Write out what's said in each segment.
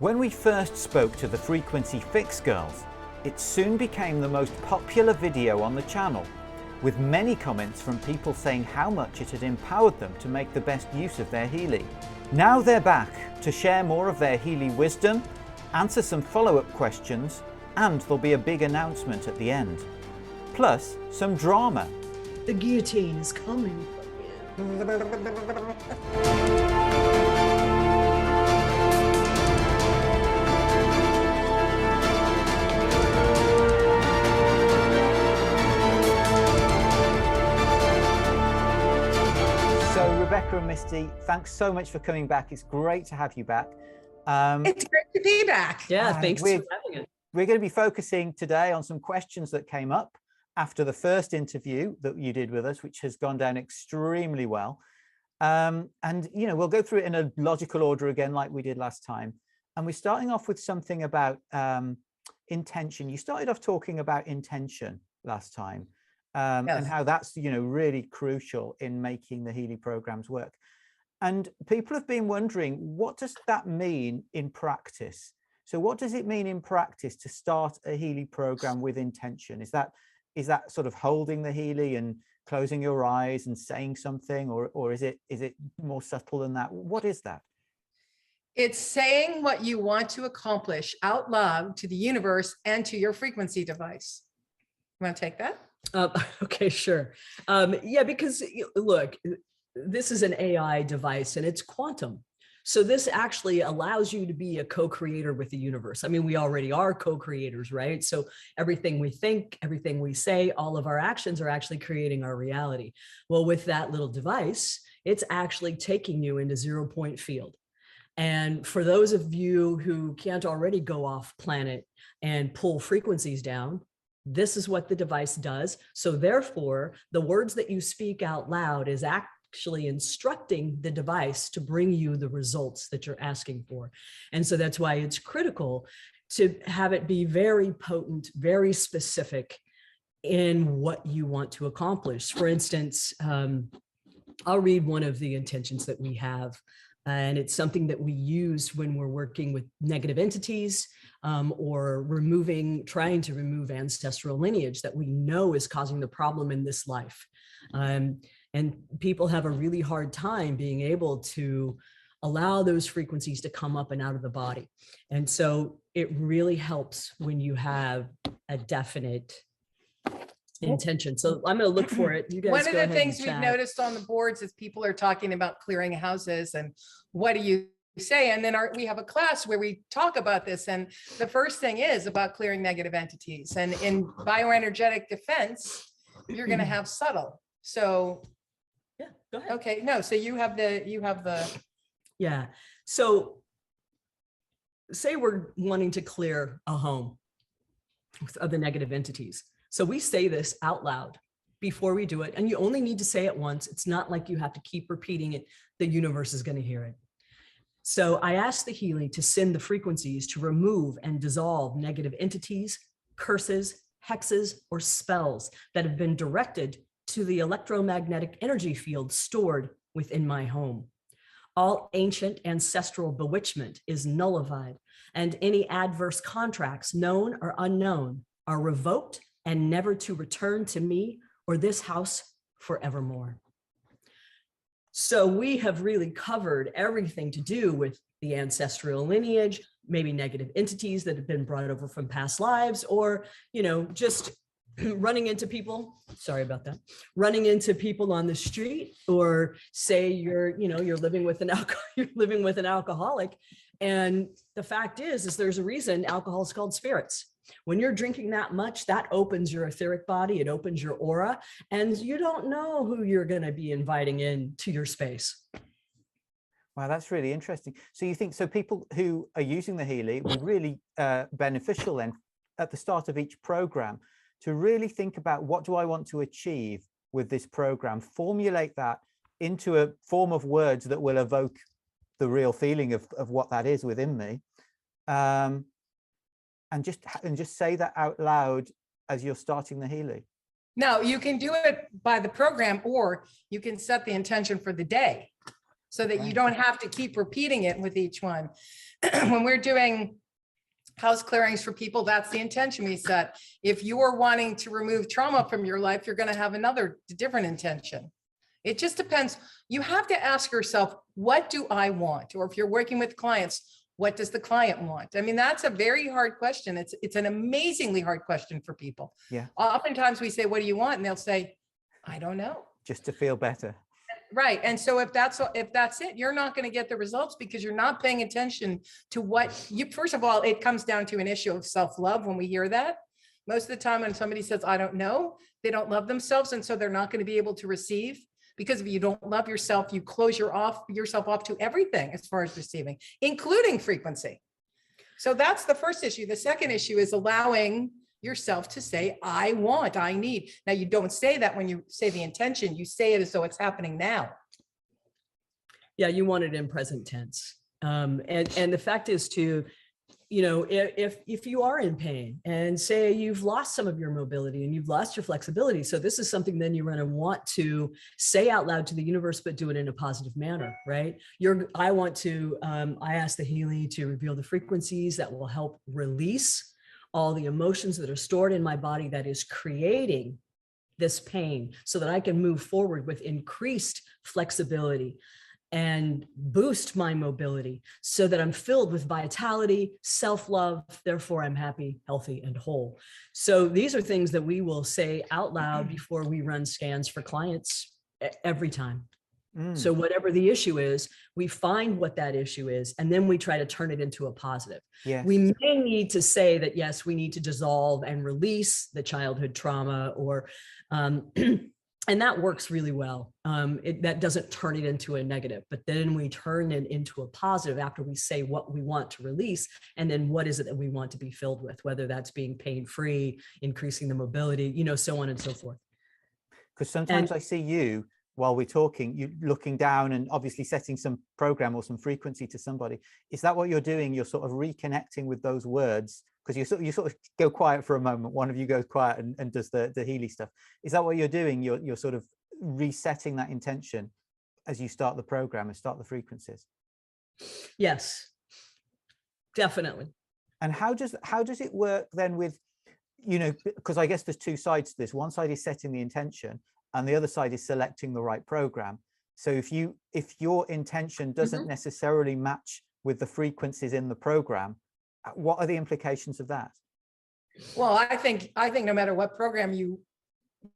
When we first spoke to the Frequency Fixx girls, it soon became the most popular video on the channel, with many comments from people saying how much it had empowered them to make the best use of their Healy. Now they're back to share more of their Healy wisdom, answer some follow-up questions, and there'll be a big announcement at the end. Plus, some drama. The guillotine is coming from you. So Rebecca and Misty, thanks so much for coming back. It's great to have you back. It's great to be back. Yeah, thanks for having it. We're going to be focusing today on some questions that came up after the first interview that you did with us, which has gone down extremely well. And, you know, we'll go through it in a logical order again, like we did last time. And we're starting off with something about intention. You started off talking about intention last time, Yes. and how that's, you know, really crucial in making the Healy programs work. And people have been wondering, what does that mean in practice? So what does it mean in practice to start a Healy program with intention? Is that sort of holding the Healy and closing your eyes and saying something, or is it more subtle than that? What is that? It's saying what you want to accomplish out loud to the universe and to your frequency device. You want to take that? Okay, sure. Yeah, because look, this is an AI device and it's quantum. So this actually allows you to be a co-creator with the universe. I mean, we already are co-creators, right? So everything we think, everything we say, all of our actions are actually creating our reality. Well, with that little device, it's actually taking you into 0-point field. And for those of you who can't already go off planet and pull frequencies down, this is what the device does. So therefore, the words that you speak out loud is actually instructing the device to bring you the results that you're asking for. And so that's why it's critical to have it be very potent, very specific in what you want to accomplish. For instance, I'll read one of the intentions that we have. And it's something that we use when we're working with negative entities or trying to remove ancestral lineage that we know is causing the problem in this life. And people have a really hard time being able to allow those frequencies to come up and out of the body. And so it really helps when you have a definite intention. So I'm going to look for it. You guys One go of the ahead things and we've chat. noticed on the boards is people are talking about clearing houses and what do you say? And then we have a class where we talk about this. And the first thing is about clearing negative entities. And in bioenergetic defense, you're going to have subtle. So, Yeah, go ahead. okay, no, so you have the, Yeah. So say we're wanting to clear a home of the negative entities. So we say this out loud before we do it. And you only need to say it once. It's not like you have to keep repeating it. The universe is going to hear it. So I asked the Healy to send the frequencies to remove and dissolve negative entities, curses, hexes, or spells that have been directed to the electromagnetic energy field stored within my home. All ancient ancestral bewitchment is nullified, and any adverse contracts, known or unknown, are revoked and never to return to me or this house forevermore. So we have really covered everything to do with the ancestral lineage, maybe negative entities that have been brought over from past lives, or, you know, just running into people, sorry about that, running into people on the street, or say you're living with an alcoholic. And the fact is there's a reason alcohol is called spirits. When you're drinking that much, that opens your etheric body, it opens your aura, and you don't know who you're going to be inviting into your space. Wow, that's really interesting. So you think, so people who are using the Healy, it would be really beneficial then at the start of each program to really think about, what do I want to achieve with this program? Formulate that into a form of words that will evoke the real feeling of what that is within me. And just say that out loud as you're starting the Healy. no, you can do it by the program, or you can set the intention for the day. so that you Right. don't have to keep repeating it with each one. When we're doing house clearings for people, that's the intention we set. If you're wanting to remove trauma from your life, you're going to have another different intention. It just depends. You have to ask yourself, what do I want? Or if you're working with clients, what does the client want? I mean, that's a very hard question. It's an amazingly hard question for people. Yeah. Oftentimes we say, what do you want? And they'll say, I don't know. Just to feel better. Right. And so if that's it, you're not going to get the results because you're not paying attention to what you, first of all, it comes down to an issue of self-love. When we hear that, most of the time when somebody says, I don't know, they don't love themselves. And so they're not going to be able to receive, because if you don't love yourself, you close yourself off to everything as far as receiving, including frequency. So that's the first issue. The second issue is allowing yourself to say, I want, I need. Now, you don't say that when you say the intention, you say it as though it's happening now. Yeah, you want it in present tense. And the fact is to, if you are in pain and say you've lost some of your mobility and you've lost your flexibility, so this is something then you're going to want to say out loud to the universe, but do it in a positive manner, right? I ask the Healy to reveal the frequencies that will help release all the emotions that are stored in my body that is creating this pain, so that I can move forward with increased flexibility and boost my mobility, so that I'm filled with vitality, self-love, therefore I'm happy, healthy, and whole. So these are things that we will say out loud before we run scans for clients every time. So whatever the issue is, we find what that issue is, and then we try to turn it into a positive. Yes. We may need to say that, yes, we need to dissolve and release the childhood trauma, or, and that works really well. That doesn't turn it into a negative, but then we turn it into a positive after we say what we want to release, and then what is it that we want to be filled with, whether that's being pain-free, increasing the mobility, so on and so forth. Because sometimes I see you, while we're talking, you looking down and obviously setting some program or some frequency to somebody. Is that what you're doing? You're sort of reconnecting with those words, because you sort of go quiet for a moment. One of you goes quiet and does the Healy stuff. Is that what you're doing? You're sort of resetting that intention as you start the program and start the frequencies. Yes, definitely. And how does it work then with, because I guess there's two sides to this. One side is setting the intention, and the other side is selecting the right program. So if your intention doesn't necessarily match with the frequencies in the program, what are the implications of that? Well, I think no matter what program you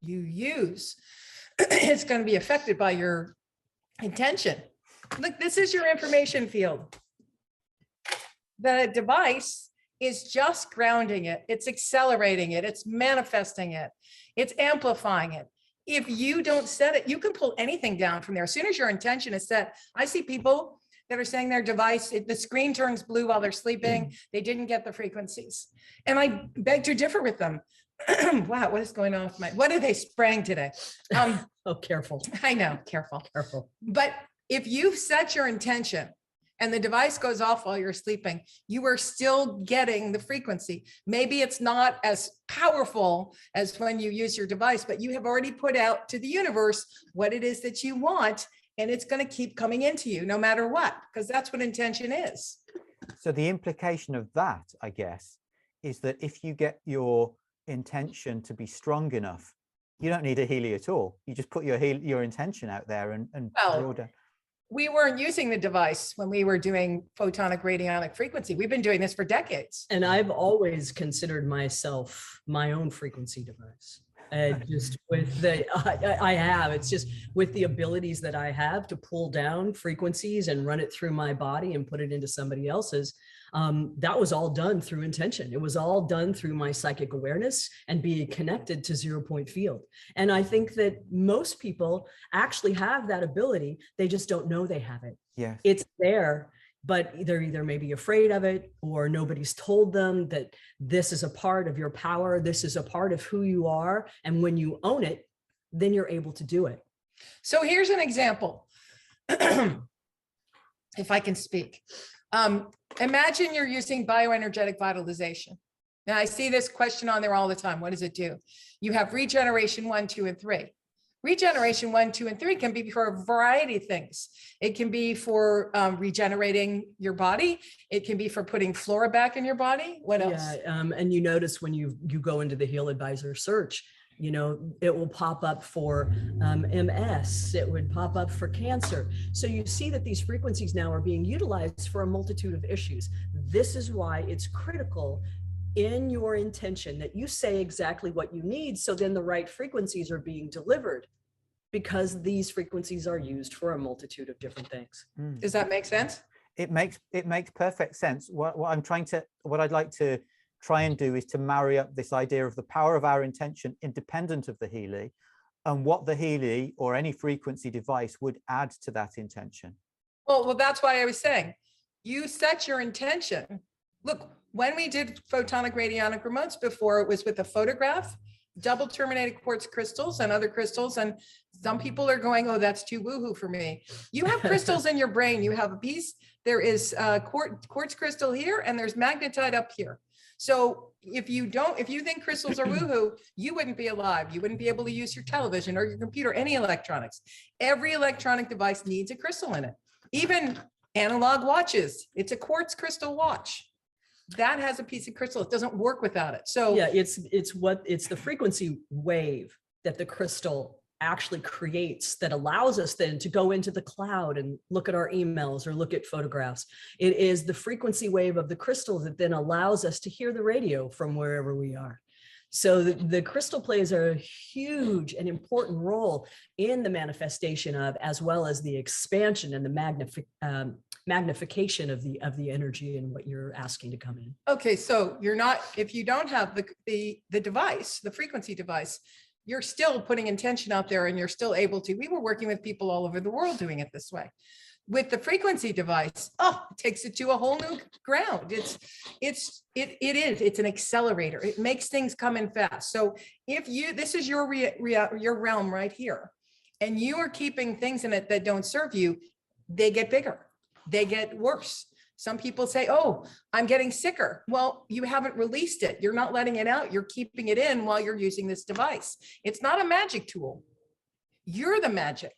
use, it's going to be affected by your intention. Look, this is your information field. The device is just grounding it. It's accelerating it. It's manifesting it. It's amplifying it. If you don't set it, you can pull anything down from there. As soon as your intention is set, I see people that are saying their device, the screen turns blue while they're sleeping. They didn't get the frequencies. And I beg to differ with them. Wow, what is going on with what are they spraying today? Oh, careful. I know, careful. Careful. But if you've set your intention and the device goes off while you're sleeping, you are still getting the frequency. Maybe it's not as powerful as when you use your device, but you have already put out to the universe what it is that you want, and it's going to keep coming into you no matter what, because that's what intention is. So the implication of that, I guess, is that if you get your intention to be strong enough, you don't need a Healy at all. You just put your intention out there and draw down. We weren't using the device when we were doing photonic radionic frequency. We've been doing this for decades. And I've always considered myself my own frequency device. And just with it's just with the abilities that I have to pull down frequencies and run it through my body and put it into somebody else's. That was all done through intention. It was all done through my psychic awareness and being connected to 0 point field. And I think that most people actually have that ability. They just don't know they have it. Yes. It's there, but they're either maybe afraid of it, or nobody's told them that this is a part of your power. This is a part of who you are. And when you own it, then you're able to do it. So here's an example. If I can speak. Imagine you're using bioenergetic vitalization. Now I see this question on there all the time. What does it do? You have regeneration 1, 2, and 3. regeneration 1, 2, and 3 can be for a variety of things. It can be for regenerating your body. It can be for putting flora back in your body. What else? Yeah, and you notice when you go into the Heal Advisor search, you know, it will pop up for MS, it would pop up for cancer. So you see that these frequencies now are being utilized for a multitude of issues. This is why it's critical in your intention that you say exactly what you need, so then the right frequencies are being delivered, because these frequencies are used for a multitude of different things. Does that make sense? It makes perfect sense. What I'd like to try and do is to marry up this idea of the power of our intention independent of the Healy, and what the Healy or any frequency device would add to that intention. Well, that's why I was saying, you set your intention. Look, when we did photonic radionic remotes before, it was with a photograph, double terminated quartz crystals and other crystals. And some people are going, oh, that's too woohoo for me. You have crystals in your brain. You have a piece. There is quartz crystal here, and there's magnetite up here. So if you think crystals are woohoo, you wouldn't be alive. You wouldn't be able to use your television or your computer, any electronics. Every electronic device needs a crystal in it. Even analog watches, it's a quartz crystal watch. That has a piece of crystal. It doesn't work without it. So yeah, it's the frequency wave that the crystal actually creates that allows us then to go into the cloud and look at our emails or look at photographs. It is the frequency wave of the crystal that then allows us to hear the radio from wherever we are. So the crystal plays a huge and important role in the manifestation of, as well as the expansion and the magnification of the energy and what you're asking to come in. okay, so if you don't have the device, the frequency device, you're still putting intention out there, and you're still able to. We were working with people all over the world doing it this way. With the frequency device, it takes it to a whole new ground. It's an accelerator. It makes things come in fast. So if this is your realm right here, and you are keeping things in it that don't serve you, they get bigger, they get worse. Some people say, oh, I'm getting sicker. Well, you haven't released it. You're not letting it out. You're keeping it in while you're using this device. It's not a magic tool. You're the magic.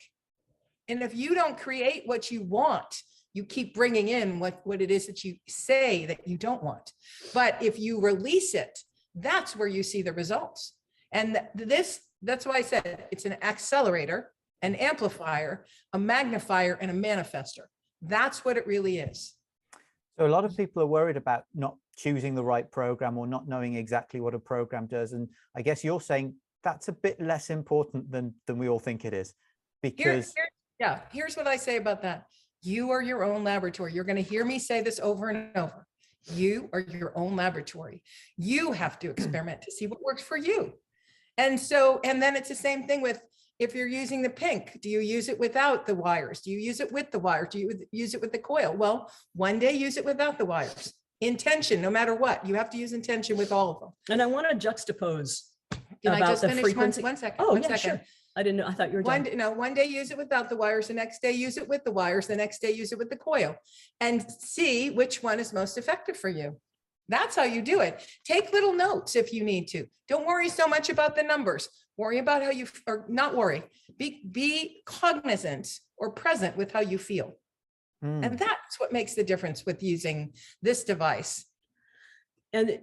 And if you don't create what you want, you keep bringing in what it is that you say that you don't want. But if you release it, that's where you see the results. And that's why I said it's an accelerator, an amplifier, a magnifier, and a manifester. That's what it really is. So a lot of people are worried about not choosing the right program or not knowing exactly what a program does. And I guess you're saying that's a bit less important than we all think it is. Because here's what I say about that. You are your own laboratory. You're going to hear me say this over and over. You are your own laboratory. You have to experiment to see what works for you. And then it's the same thing with, if you're using the pink, do you use it without the wires? Do you use it with the wires? Do you use it with the coil? Well, one day use it without the wires. Intention, no matter what, you have to use intention with all of them. And I want to juxtapose. Can I just finish frequency. one second? Oh, one yeah, second. sure. I didn't know. I thought you were done. One day use it without the wires. The next day use it with the wires. The next day use it with the coil, and see which one is most effective for you. That's how you do it. Take little notes if you need to. Don't worry so much about the numbers. Worry about how you, or not worry. Be cognizant or present with how you feel. And that's what makes the difference with using this device. And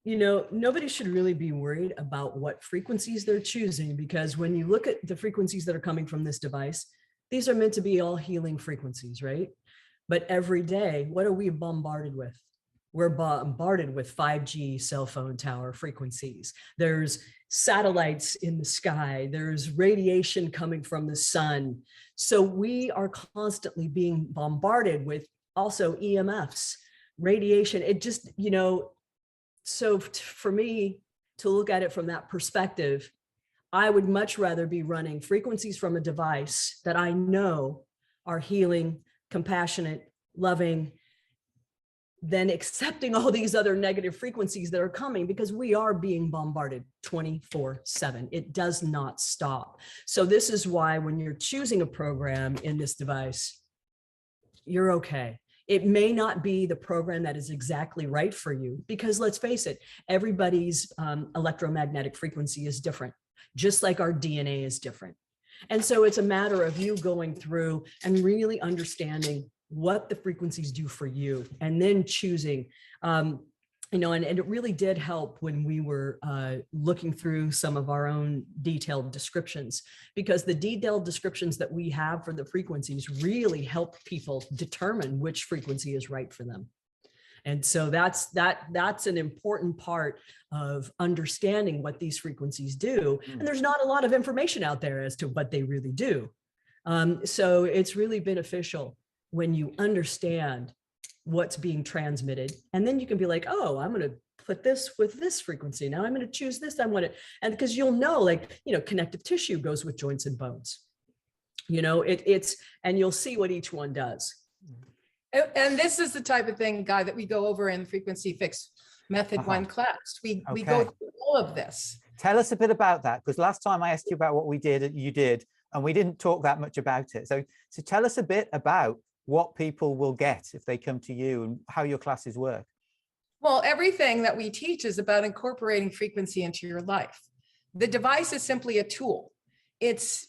nobody should really be worried about what frequencies they're choosing, because when you look at the frequencies that are coming from this device, these are meant to be all healing frequencies, right? But every day, what are we bombarded with? We're bombarded with 5G cell phone tower frequencies. There's satellites in the sky. There's radiation coming from the sun. So we are constantly being bombarded with also EMFs, radiation. It just, so for me to look at it from that perspective, I would much rather be running frequencies from a device that I know are healing, compassionate, loving, than accepting all these other negative frequencies that are coming, because we are being bombarded 24/7. It does not stop. So this is why when you're choosing a program in this device, you're okay. It may not be the program that is exactly right for you, because let's face it, everybody's electromagnetic frequency is different, just like our DNA is different. And so it's a matter of you going through and really understanding what the frequencies do for you, and then choosing, and it really did help when we were looking through some of our own detailed descriptions, because the detailed descriptions that we have for the frequencies really help people determine which frequency is right for them. And so that's an important part of understanding what these frequencies do. And there's not a lot of information out there as to what they really do. So it's really beneficial when you understand what's being transmitted. And then you can be like, oh, I'm going to put this with this frequency. Now I'm going to choose this. And because you'll know, connective tissue goes with joints and bones. And you'll see what each one does. And this is the type of thing, Guy, that we go over in Frequency Fixx Method 1 class. We go through all of this. Tell us a bit about that, because last time I asked you about what we did, you did, and we didn't talk that much about it. So tell us a bit about what people will get if they come to you and how your classes work. Well, everything that we teach is about incorporating frequency into your life. The device is simply a tool. It's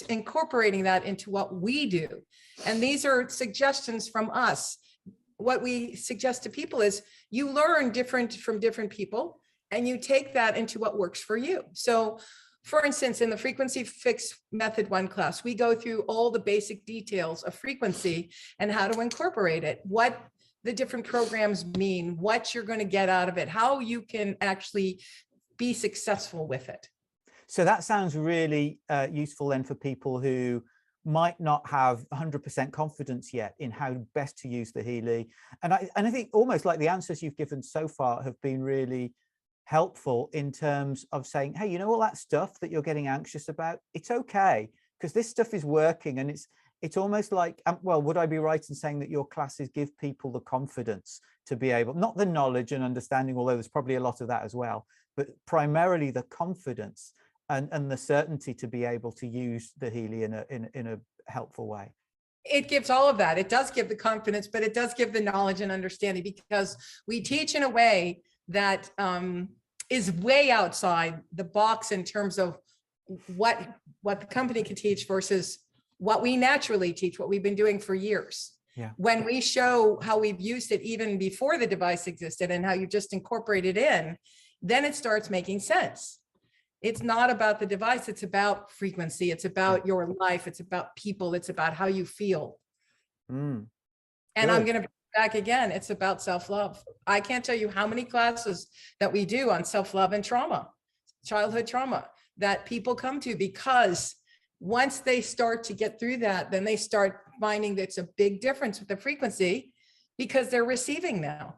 incorporating that into what we do. And these are suggestions from us. What we suggest to people is you learn from different people, and you take that into what works for you. So for instance, in the Frequency Fixx Method 1 class, we go through all the basic details of frequency and how to incorporate it, what the different programs mean, what you're going to get out of it, how you can actually be successful with it. So that sounds really useful then for people who might not have 100% confidence yet in how best to use the Healy. And I think almost like the answers you've given so far have been really helpful in terms of saying, hey, you know, all that stuff that you're getting anxious about, it's okay, because this stuff is working. And it's almost like, well, would I be right in saying that your classes give people the confidence to be able, not the knowledge and understanding, although there's probably a lot of that as well, but primarily the confidence and the certainty to be able to use the Healy in a helpful way? It gives all of that. It does give the confidence, but it does give the knowledge and understanding, because we teach in a way that is way outside the box in terms of what the company can teach versus what we naturally teach, what we've been doing for years. Yeah. When we show how we've used it even before the device existed and how you just incorporate it in, then it starts making sense. It's not about the device. It's about frequency. It's about your life. It's about people. It's about how you feel. And I'm going to bring it back again. It's about self-love. I can't tell you how many classes that we do on self-love and trauma, childhood trauma, that people come to, because once they start to get through that, then they start finding that it's a big difference with the frequency, because they're receiving now.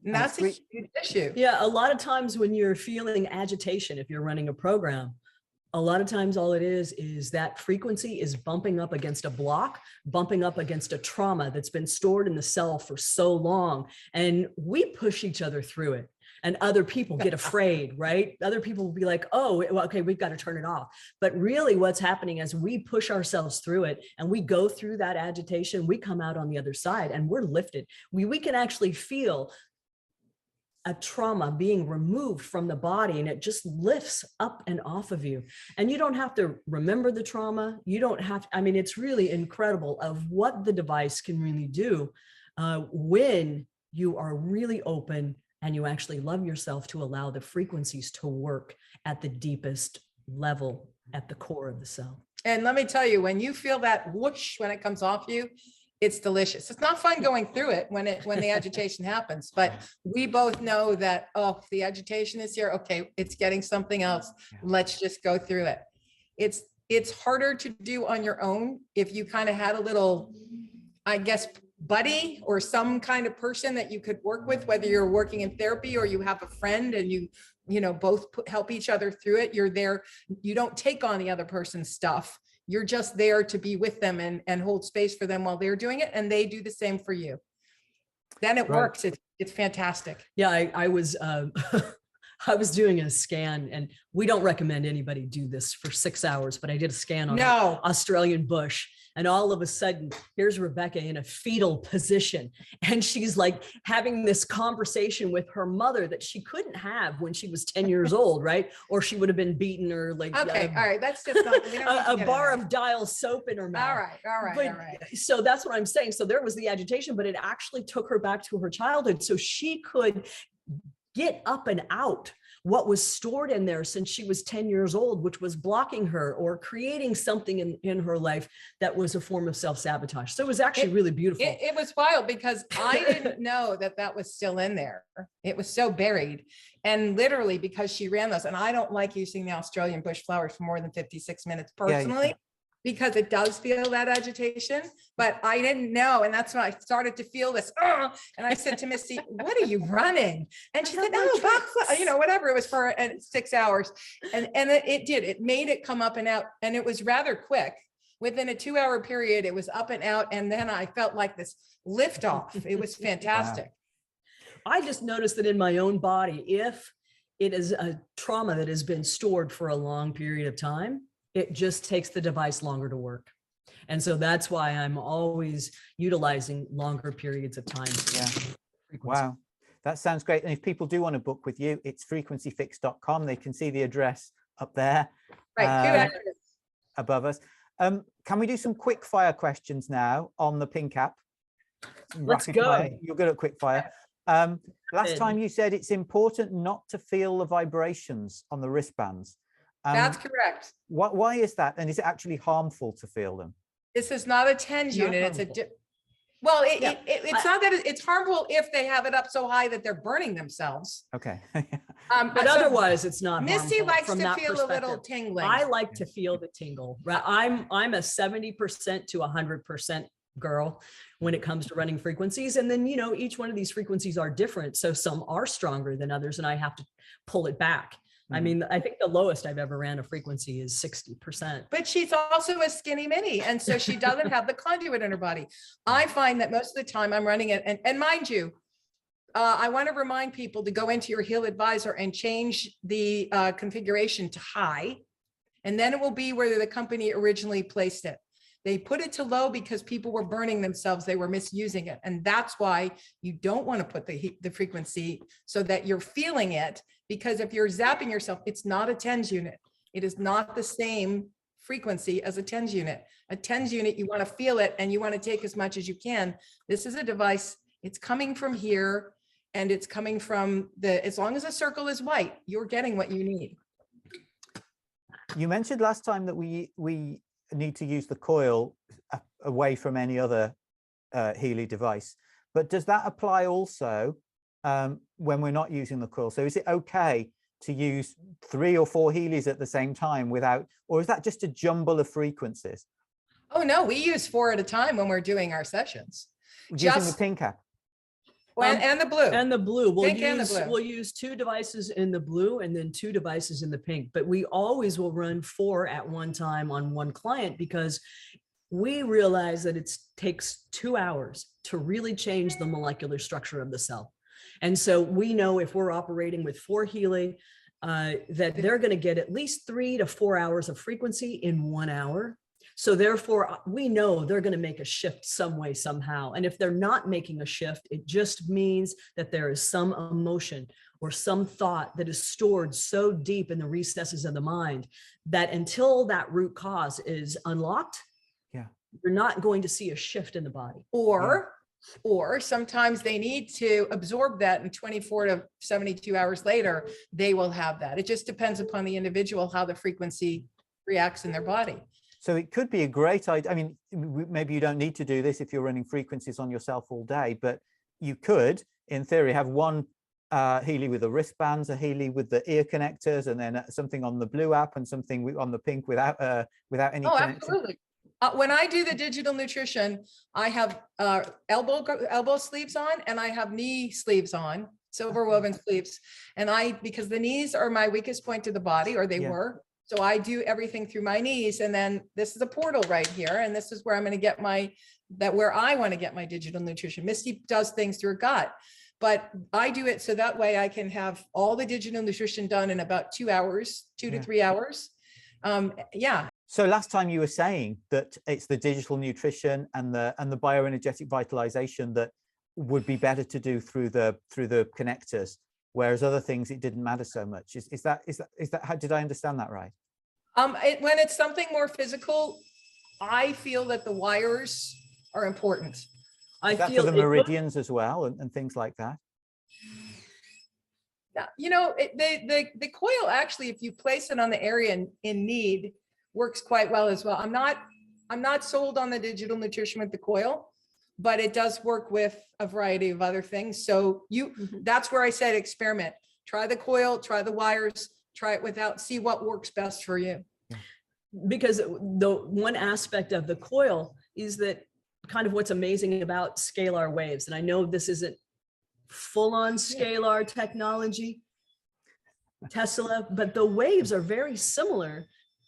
And that's a huge issue. Yeah, a lot of times when you're feeling agitation, if you're running a program, a lot of times all it is that frequency is bumping up against a block, bumping up against a trauma that's been stored in the cell for so long. And we push each other through it. And other people get afraid, right? Other people will be like, oh, well, okay, we've got to turn it off. But really what's happening is we push ourselves through it and we go through that agitation. We come out on the other side and we're lifted. We can actually feel a trauma being removed from the body, and it just lifts up and off of you. And you don't have to remember the trauma. You don't have to, I mean, it's really incredible of what the device can really do when you are really open and you actually love yourself to allow the frequencies to work at the deepest level at the core of the cell. And let me tell you, when you feel that whoosh, when it comes off you, it's delicious. It's not fun going through it when the agitation happens, but we both know that, oh, the agitation is here. Okay, it's getting something else. Let's just go through it. It's harder to do on your own if you kind of had a little, I guess, buddy or some kind of person that you could work with, whether you're working in therapy or you have a friend and you both help each other through it. You're there. You don't take on the other person's stuff. You're just there to be with them and hold space for them while they're doing it. And they do the same for you. Then it works. It's fantastic. Yeah, I was I was doing a scan, and we don't recommend anybody do this for 6 hours, but I did a scan on the No. Australian bush, and all of a sudden here's Rebecca in a fetal position, and she's like having this conversation with her mother that she couldn't have when she was 10 years old, right? Or she would have been beaten, or like Okay, all right, that's just not, we don't need to a get bar into of Dial soap in her that. mouth. All right. But so that's what I'm saying. So there was the agitation, but it actually took her back to her childhood, so she could get up and out what was stored in there since she was 10 years old, which was blocking her or creating something in her life that was a form of self-sabotage. So it was actually really beautiful. It was wild because I didn't know that was still in there. It was so buried. And literally because she ran those, and I don't like using the Australian bush flowers for more than 56 minutes personally. Because it does feel that agitation, but I didn't know. And that's when I started to feel this, and I said to Misty, what are you running? And she said, no, whatever. It was for 6 hours. And it did, it made it come up and out. And it was rather quick. Within a 2-hour period, it was up and out. And then I felt like this lift off. It was fantastic. Wow. I just noticed that in my own body, if it is a trauma that has been stored for a long period of time, it just takes the device longer to work. And so that's why I'm always utilizing longer periods of time. Yeah. Wow. That sounds great. And if people do want to book with you, it's frequencyfixx.com. They can see the address up there. Right. Above us. Can we do some quick fire questions now on the pink app? Let's go. Fire. You're good at quick fire. Last time you said it's important not to feel the vibrations on the wristbands. That's correct. Why is that? And is it actually harmful to feel them? This is not a TENS unit. It's it's not that it's harmful if they have it up so high that they're burning themselves. Okay. But otherwise it's not Misty harmful likes from to that feel a perspective. little tingling. I like to feel the tingle. I'm a 70% to 100% girl when it comes to running frequencies. And then, each one of these frequencies are different. So some are stronger than others, and I have to pull it back. I mean, I think the lowest I've ever ran a frequency is 60%. But she's also a skinny mini. And so she doesn't have the conduit in her body. I find that most of the time I'm running it. And mind you, I want to remind people to go into your Heal Advisor and change the configuration to high. And then it will be where the company originally placed it. They put it to low because people were burning themselves. They were misusing it. And that's why you don't want to put the frequency so that you're feeling it. Because if you're zapping yourself, it's not a TENS unit. It is not the same frequency as a TENS unit. A TENS unit, you want to feel it and you want to take as much as you can. This is a device, it's coming from here and it's coming from as long as the circle is white, you're getting what you need. You mentioned last time that we need to use the coil away from any other Healy device, but does that apply also when we're not using the coil? So is it okay to use 3 or 4 Healys at the same time or is that just a jumble of frequencies? Oh no, we use 4 at a time when we're doing our sessions. Using the pink app? And the blue. And the blue. We'll use 2 devices in the blue and then 2 devices in the pink, but we always will run 4 at one time on one client because we realize that it takes 2 hours to really change the molecular structure of the cell. And so we know if we're operating with 4 Healy, that they're going to get at least 3 to 4 hours of frequency in 1 hour. So therefore, we know they're going to make a shift some way, somehow. And if they're not making a shift, it just means that there is some emotion or some thought that is stored so deep in the recesses of the mind that until that root cause is unlocked, you're not going to see a shift in the body. Or sometimes they need to absorb that, and 24 to 72 hours later, they will have that. It just depends upon the individual, how the frequency reacts in their body. So it could be a great idea. I mean, maybe you don't need to do this if you're running frequencies on yourself all day, but you could, in theory, have one Healy with the wristbands, a Healy with the ear connectors, and then something on the blue app and something on the pink without any connection. Absolutely. When I do the digital nutrition, I have elbow sleeves on and I have knee sleeves on, silver woven sleeves. And because the knees are my weakest point to the body, or they were. So I do everything through my knees. And then this is a portal right here. And this is where I'm going to get where I want to get my digital nutrition. Misty does things through her gut. but I do it so that way I can have all the digital nutrition done in about 2 hours, 2 to 3 hours. Yeah. So last time you were saying that it's the digital nutrition and the bioenergetic vitalization that would be better to do through the connectors, whereas other things it didn't matter so much. Is that how did I understand that right? When it's something more physical, I feel that the wires are important. I feel for the meridians as well and things like that. You know, the coil actually, if you place it on the area in need, works quite well as well. I'm not sold on the digital nutrition with the coil, but it does work with a variety of other things. So that's where I said experiment. Try the coil, try the wires, try it without, see what works best for you. Because the one aspect of the coil is that kind of what's amazing about scalar waves, and I know this isn't full-on scalar technology, Tesla, but the waves are very similar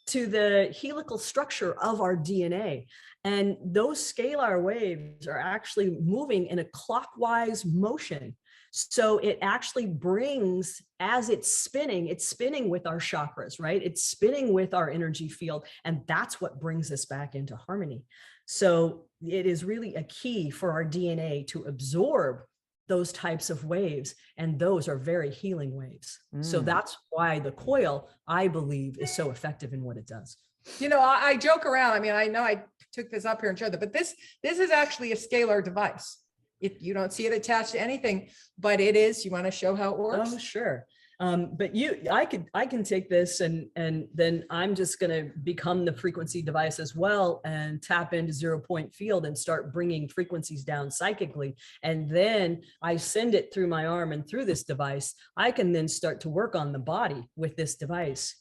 to the helical structure of our DNA. And those scalar waves are actually moving in a clockwise motion. So it actually brings, as it's spinning with our chakras, right? It's spinning with our energy field. And that's what brings us back into harmony. So it is really a key for our DNA to absorb those types of waves. And those are very healing waves. So that's why the coil, I believe, is so effective in what it does. You know, I joke around. I mean, I know I took this up here and showed that, but this is actually a scalar device. You don't see it attached to anything, but it is. You want to show how it works? Oh, sure. But I can take this and then I'm just going to become the frequency device as well and tap into 0 point field and start bringing frequencies down psychically. And then I send it through my arm and through this device. I can then start to work on the body with this device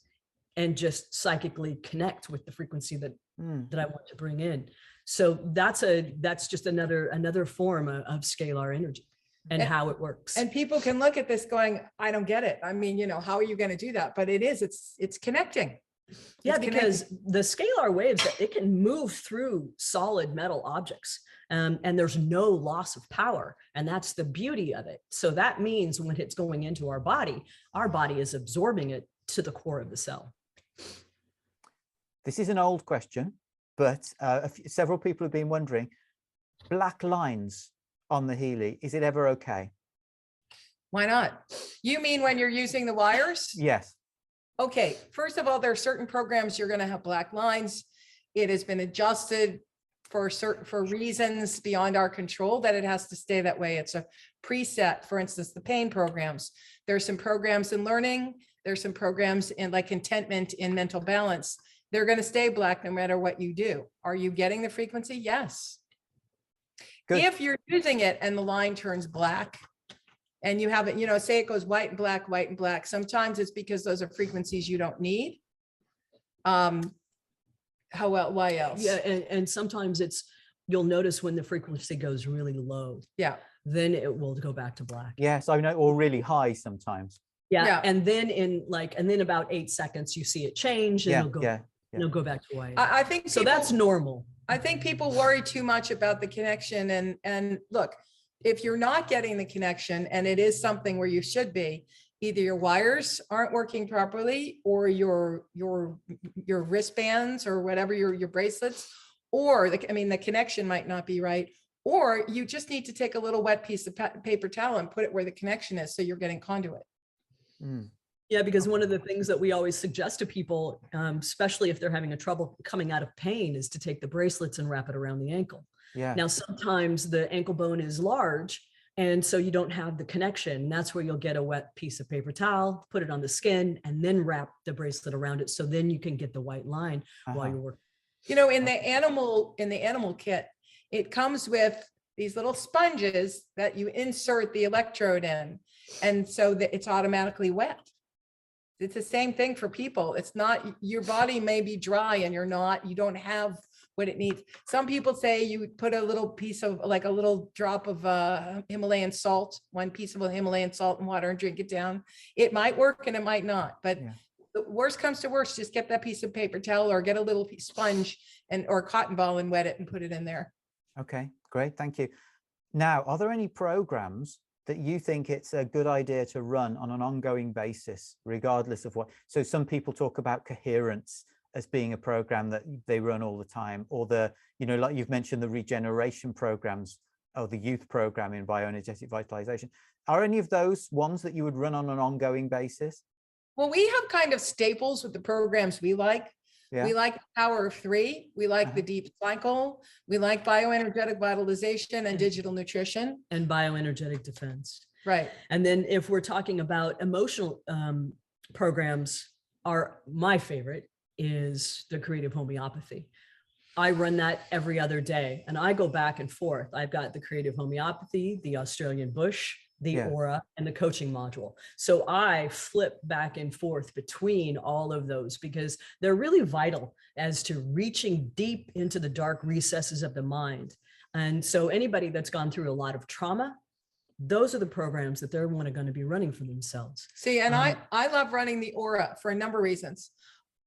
and just psychically connect with the frequency that I want to bring in. So that's just another form of scalar energy and how it works. And people can look at this going, I don't get it. I mean, you know, how are you going to do that? But it's connecting. Yeah, because the scalar waves, it can move through solid metal objects and there's no loss of power. And that's the beauty of it. So that means when it's going into our body is absorbing it to the core of the cell. This is an old question, but several people have been wondering, black lines on the Healy, is it ever okay? Why not? You mean when you're using the wires? Yes. Okay, first of all, there are certain programs you're going to have black lines. It has been adjusted for reasons beyond our control that it has to stay that way. It's a preset. For instance, the pain programs. There's some programs in learning. There's some programs in like contentment in mental balance. They're going to stay black no matter what you do. Are you getting the frequency? Yes. Good. If you're using it and the line turns black and you have it, you know, say it goes white and black, sometimes it's because those are frequencies you don't need. Why else? Yeah. And sometimes you'll notice when the frequency goes really low. Yeah. Then it will go back to black. Yes, I know, or really high sometimes. Yeah. And then and then about 8 seconds, you see it change and it'll go back to white. I think so that's normal. I think people worry too much about the connection and look, if you're not getting the connection and it is something where you should be, either your wires aren't working properly or your wristbands or whatever, your bracelets, or the connection might not be right, or you just need to take a little wet piece of paper towel and put it where the connection is so you're getting conduit. Yeah, because one of the things that we always suggest to people, especially if they're having a trouble coming out of pain, is to take the bracelets and wrap it around the ankle. Yeah. Now, sometimes the ankle bone is large, and so you don't have the connection. That's where you'll get a wet piece of paper towel, put it on the skin, and then wrap the bracelet around it. So then you can get the white line while you're working. You know, in the animal kit, it comes with these little sponges that you insert the electrode in, and so that it's automatically wet. It's the same thing for people. It's not, your body may be dry and you don't have what it needs. Some people say you put a little piece of, like a little drop of Himalayan salt, one piece of Himalayan salt and water and drink it down. It might work and it might not, but the worst comes to worst, just get that piece of paper towel or get a little sponge or cotton ball and wet it and put it in there. Okay, great. Thank you. Now, are there any programs that you think it's a good idea to run on an ongoing basis, regardless of what. So some people talk about coherence as being a program that they run all the time, or the, you know, like you've mentioned, the regeneration programs or the youth program in bioenergetic vitalization. Are any of those ones that you would run on an ongoing basis? Well, we have kind of staples with the programs we like. Yeah. We like Power of Three. We like the Deep Cycle. We like bioenergetic vitalization and digital nutrition. And bioenergetic defense. Right. And then if we're talking about emotional programs, my favorite is the creative homeopathy. I run that every other day and I go back and forth. I've got the creative homeopathy, the Australian bush, the aura, and the coaching module. So I flip back and forth between all of those because they're really vital as to reaching deep into the dark recesses of the mind. And so anybody that's gone through a lot of trauma, those are the programs that they're going to be running for themselves. See, and I love running the aura for a number of reasons,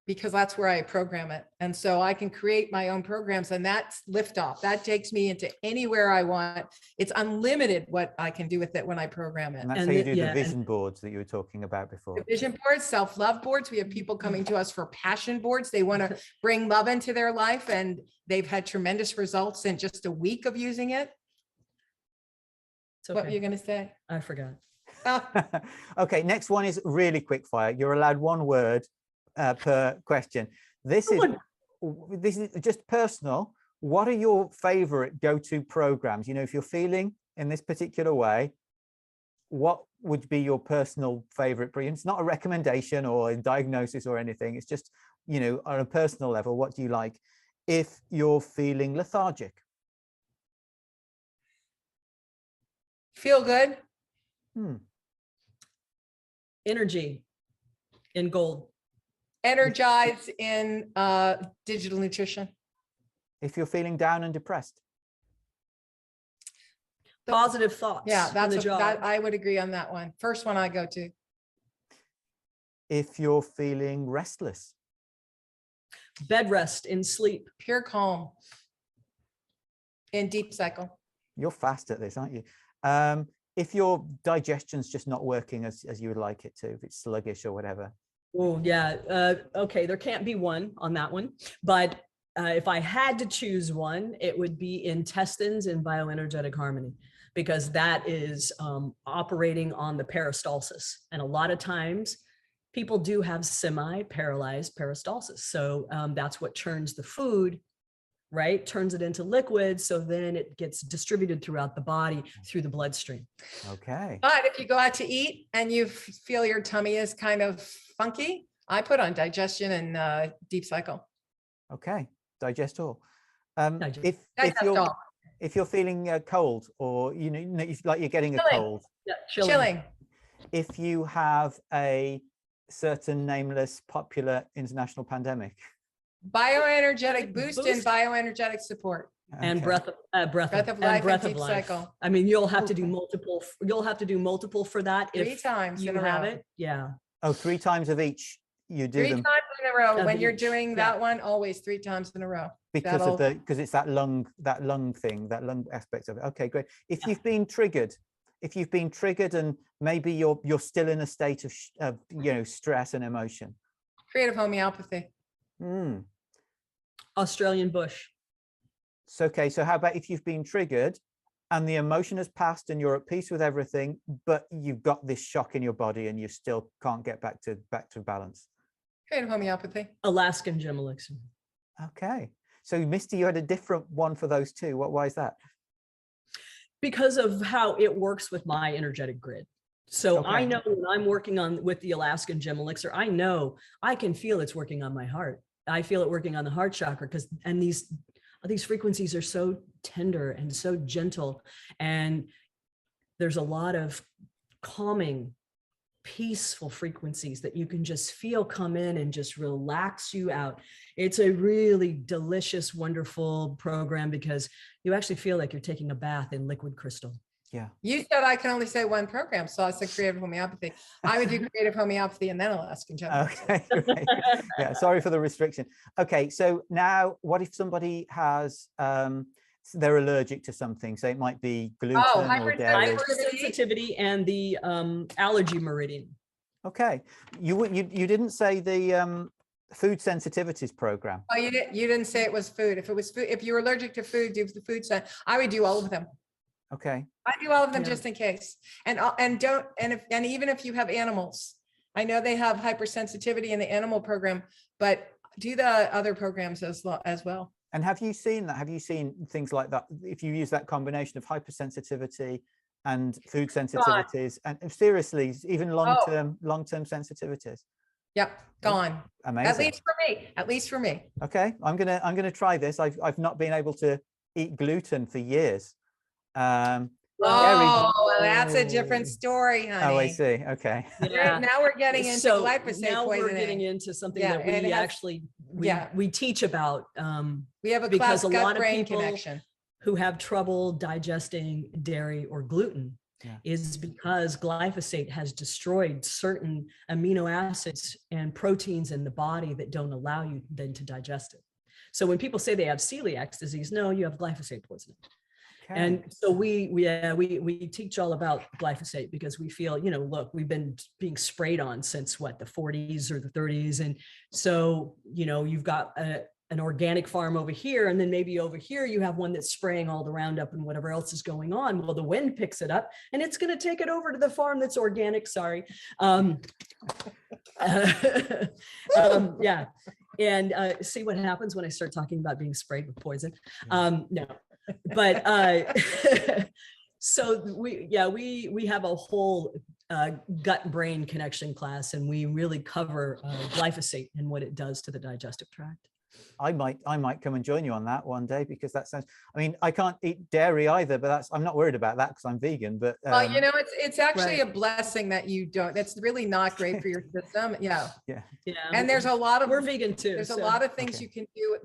because that's where I program it. And so I can create my own programs, and that's liftoff. That takes me into anywhere I want. It's unlimited what I can do with it when I program it. And that's how you do the vision boards that you were talking about before. The vision boards, self-love boards. We have people coming to us for passion boards. They want to bring love into their life, and they've had tremendous results in just a week of using it. Okay. What were you going to say? I forgot. Okay, next one is really quick fire. You're allowed one word per question. This is just personal. What are your favorite go-to programs? You know, if you're feeling in this particular way, what would be your personal favorite? It's not a recommendation or a diagnosis or anything. It's just, you know, on a personal level, what do you like if you're feeling lethargic? Feel good. Energy in gold. Energize in digital nutrition. If you're feeling down and depressed. Positive thoughts. Yeah, that I would agree on that one. First one I go to. If you're feeling restless. Bed rest in sleep. Pure calm. In deep cycle. You're fast at this, aren't you? If your digestion's just not working as you would like it to, if it's sluggish or whatever. Oh, yeah. Okay, there can't be one on that one. But if I had to choose one, it would be intestines in bioenergetic harmony, because that is operating on the peristalsis. And a lot of times people do have semi-paralyzed peristalsis. So that's what churns the food, right? Turns it into liquid. So then it gets distributed throughout the body through the bloodstream. Okay. But if you go out to eat and you feel your tummy is kind of funky, I put on digestion and deep cycle. Okay. Digest all. If you're feeling cold, or you know, like you're getting a cold. Yeah, chilling. If you have a certain nameless popular international pandemic. Bioenergetic boost and bioenergetic support. Okay. And breath of life and deep cycle. I mean, you'll have to do multiple. You'll have to do multiple for that. Three times in a row. Yeah. Oh, 3 times of each. You do 3 them. times in a row. When you're doing that one, always 3 times in a row. Because it's that lung thing, that lung aspect of it. Okay, great. If you've been triggered, and maybe you're still in a state of you know, stress and emotion. Creative homeopathy. Australian bush. So, okay, so how about if you've been triggered and the emotion has passed and you're at peace with everything, but you've got this shock in your body and you still can't get back to balance? Creative homeopathy. Alaskan gem elixir. Okay. So Misty, you had a different one for those two. Why is that? Because of how it works with my energetic grid. So okay. I know when I'm working with the Alaskan gem elixir, I know I can feel it's working on my heart. I feel it working on the heart chakra, and these frequencies are so tender and so gentle, and there's a lot of calming, peaceful frequencies that you can just feel come in and just relax you out. It's a really delicious, wonderful program because you actually feel like you're taking a bath in liquid crystal. Yeah. You said I can only say one program, so I said creative homeopathy. I would do creative homeopathy and then Alaskan gem. Okay. Right. Yeah. Sorry for the restriction. Okay. So now, what if somebody has they're allergic to something. So it might be gluten Oh, or dairy. Hypersensitivity and the allergy meridian. Okay, you didn't say the food sensitivities program. Oh, you didn't say it was food. If it was food, if you were allergic to food, do the food set. I would do all of them. Okay. I do all of them Yeah. just in case. And even if you have animals, I know they have hypersensitivity in the animal program, but do the other programs as well. And have you seen that? Have you seen things like that? If you use that combination of hypersensitivity and food sensitivities, and seriously, even long-term sensitivities. Yep, gone. Amazing. At least for me. Okay, I'm gonna try this. I've not been able to eat gluten for years. That's a different story, honey. Oh, I see. Okay. Yeah. Now we're getting into glyphosate now poisoning. we're getting into something Yeah, that we and it has- actually yeah. we teach about. We have a because class a lot of gut-brain people connection. who have trouble digesting dairy or gluten Yeah. is because glyphosate has destroyed certain amino acids and proteins in the body that don't allow you then to digest it. So when people say they have celiac disease, no, you have glyphosate poisoning. Okay. And so we teach all about glyphosate because we feel, look, we've been being sprayed on since what, the 40s or the 30s. And so, you've got an organic farm over here, and then maybe over here you have one that's spraying all the Roundup and whatever else is going on. Well, the wind picks it up and it's going to take it over to the farm that's organic. Sorry. Yeah. And see what happens when I start talking about being sprayed with poison. No, but so we have a whole gut brain connection class, and we really cover glyphosate and what it does to the digestive tract. I might come and join you on that one day, because that sounds, I mean, I can't eat dairy either, but I'm not worried about that because I'm vegan, but well, it's actually right. a blessing that you don't. That's really not great for your system. Yeah. And there's a lot of, we're vegan too. There's a lot of things you can do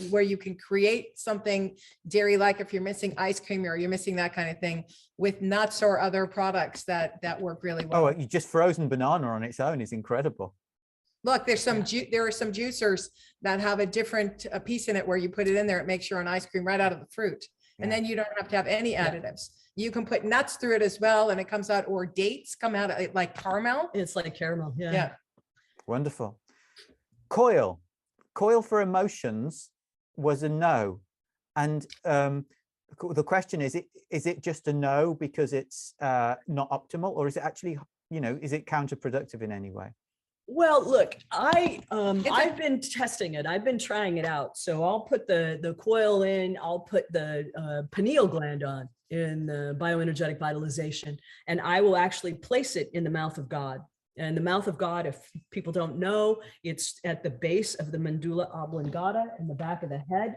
where you can create something dairy-like if you're missing ice cream or you're missing that kind of thing with nuts or other products that work really well. Oh, you just frozen banana on its own is incredible. Look, there are some juicers that have a different piece in it where you put it in there. It makes your own ice cream right out of the fruit. And then you don't have to have any additives. You can put nuts through it as well, and it comes out, or dates come out like caramel. It's like caramel. Yeah. Wonderful. Coil for emotions was a no. And the question is it just a no because it's not optimal, or is it actually, is it counterproductive in any way? Well, look, I've been testing it. I've been trying it out. So I'll put the coil in, I'll put the pineal gland on in the bioenergetic vitalization, and I will actually place it in the mouth of God. And the mouth of God, if people don't know, it's at the base of the medulla oblongata in the back of the head.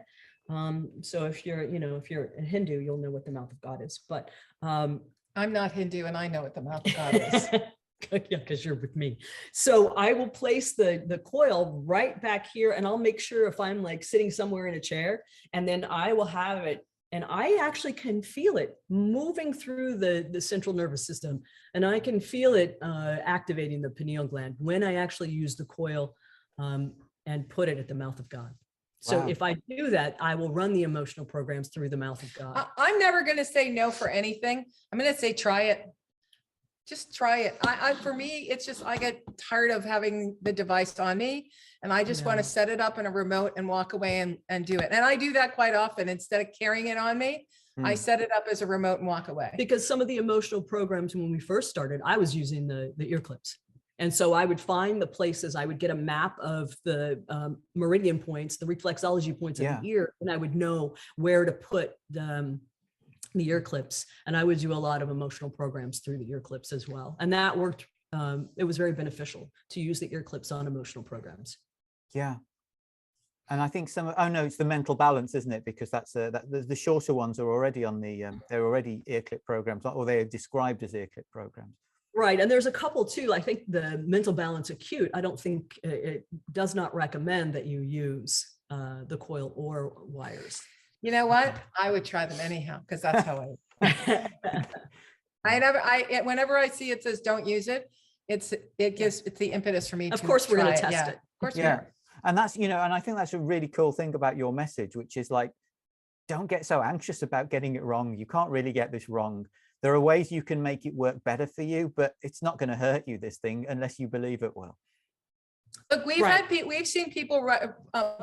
So if you're a Hindu, you'll know what the mouth of God is. But I'm not Hindu, and I know what the mouth of God is. Yeah, because you're with me. So I will place the coil right back here, and I'll make sure if I'm like sitting somewhere in a chair, and then I will have it, and I actually can feel it moving through the central nervous system, and I can feel it activating the pineal gland when I actually use the coil and put it at the mouth of God. So if I do that, I will run the emotional programs through the mouth of God. I'm never going to say no for anything. I'm going to say, try it. Just try it. For me, it's just, I get tired of having the device on me, and I just want to set it up in a remote and walk away and do it. And I do that quite often. Instead of carrying it on me, I set it up as a remote and walk away. Because some of the emotional programs, when we first started, I was using the ear clips. And so I would find the places, I would get a map of the meridian points, the reflexology points of the ear, and I would know where to put the ear clips. And I would do a lot of emotional programs through the ear clips as well. And that worked. It was very beneficial to use the ear clips on emotional programs. Yeah. And I think it's the mental balance, isn't it? Because that's the shorter ones are already on they're already ear clip programs, or they are described as ear clip programs. Right. And there's a couple too. I think the mental balance acute, I don't think it does not recommend that you use the coil or wires. You know what? I would try them anyhow, because that's how whenever I see it says don't use it, it's the impetus for me. Of course, we're going to test it. Of course, we are. And that's, and I think that's a really cool thing about your message, which is like, don't get so anxious about getting it wrong. You can't really get this wrong. There are ways you can make it work better for you, but it's not going to hurt you, this thing, unless you believe it will. Look, we've seen people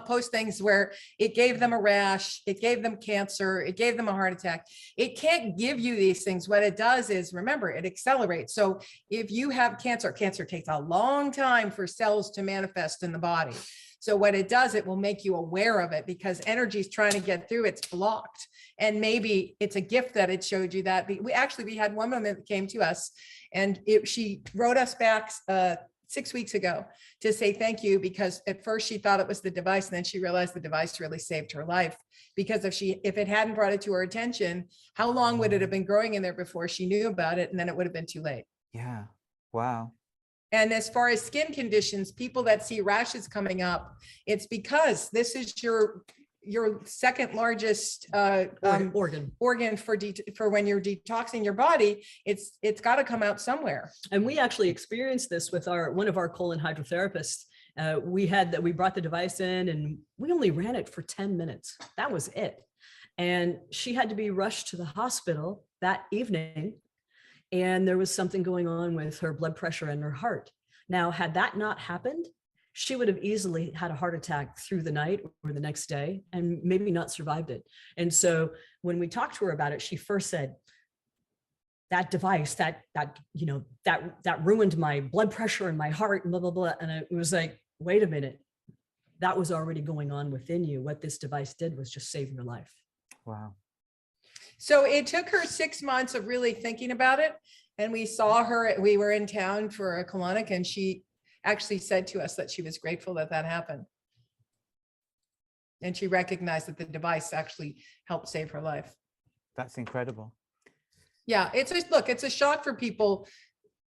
post things where it gave them a rash, it gave them cancer, it gave them a heart attack. It can't give you these things. What it does is, remember, it accelerates. So if you have cancer, cancer takes a long time for cells to manifest in the body. So what it does, it will make you aware of it, because energy is trying to get through, it's blocked. And maybe it's a gift that it showed you that. We had one woman that came to us, and she wrote us back 6 weeks ago to say thank you, because at first she thought it was the device, and then she realized the device really saved her life. Because if it hadn't brought it to her attention, how long would it have been growing in there before she knew about it? And then it would have been too late. Yeah. Wow. And as far as skin conditions, people that see rashes coming up, it's because this is your second largest organ for when you're detoxing your body. It's got to come out somewhere. And we actually experienced this with one of our colon hydrotherapists. We brought the device in, and we only ran it for 10 minutes. That was it. And she had to be rushed to the hospital that evening. And there was something going on with her blood pressure and her heart. Now, had that not happened, she would have easily had a heart attack through the night or the next day, and maybe not survived it. And so when we talked to her about it, she first said, that device that ruined my blood pressure and my heart and blah, blah, blah. And it was like, wait a minute, that was already going on within you. What this device did was just save your life. Wow. So it took her 6 months of really thinking about it. And we saw her, we were in town for a colonic, and she actually said to us that she was grateful that happened. And she recognized that the device actually helped save her life. That's incredible. Yeah, it's a shock for people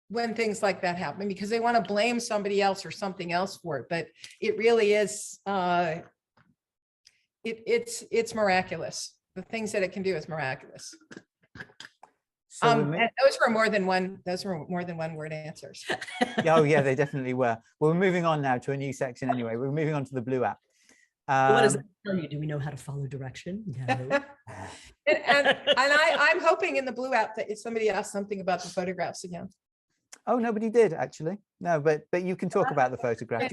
when things like that happen, because they want to blame somebody else or something else for it. But it really is, it's miraculous. The things that it can do is miraculous. So and those were more than one word answers. Oh yeah, they definitely were. Well, we're moving on now to a new section anyway. We're moving on to the Blue app. What does that tell you? Do we know how to follow direction? No. and I'm hoping in the Blue app that if somebody asked something about the photographs again. Oh, nobody did actually. No, but you can talk about the photograph.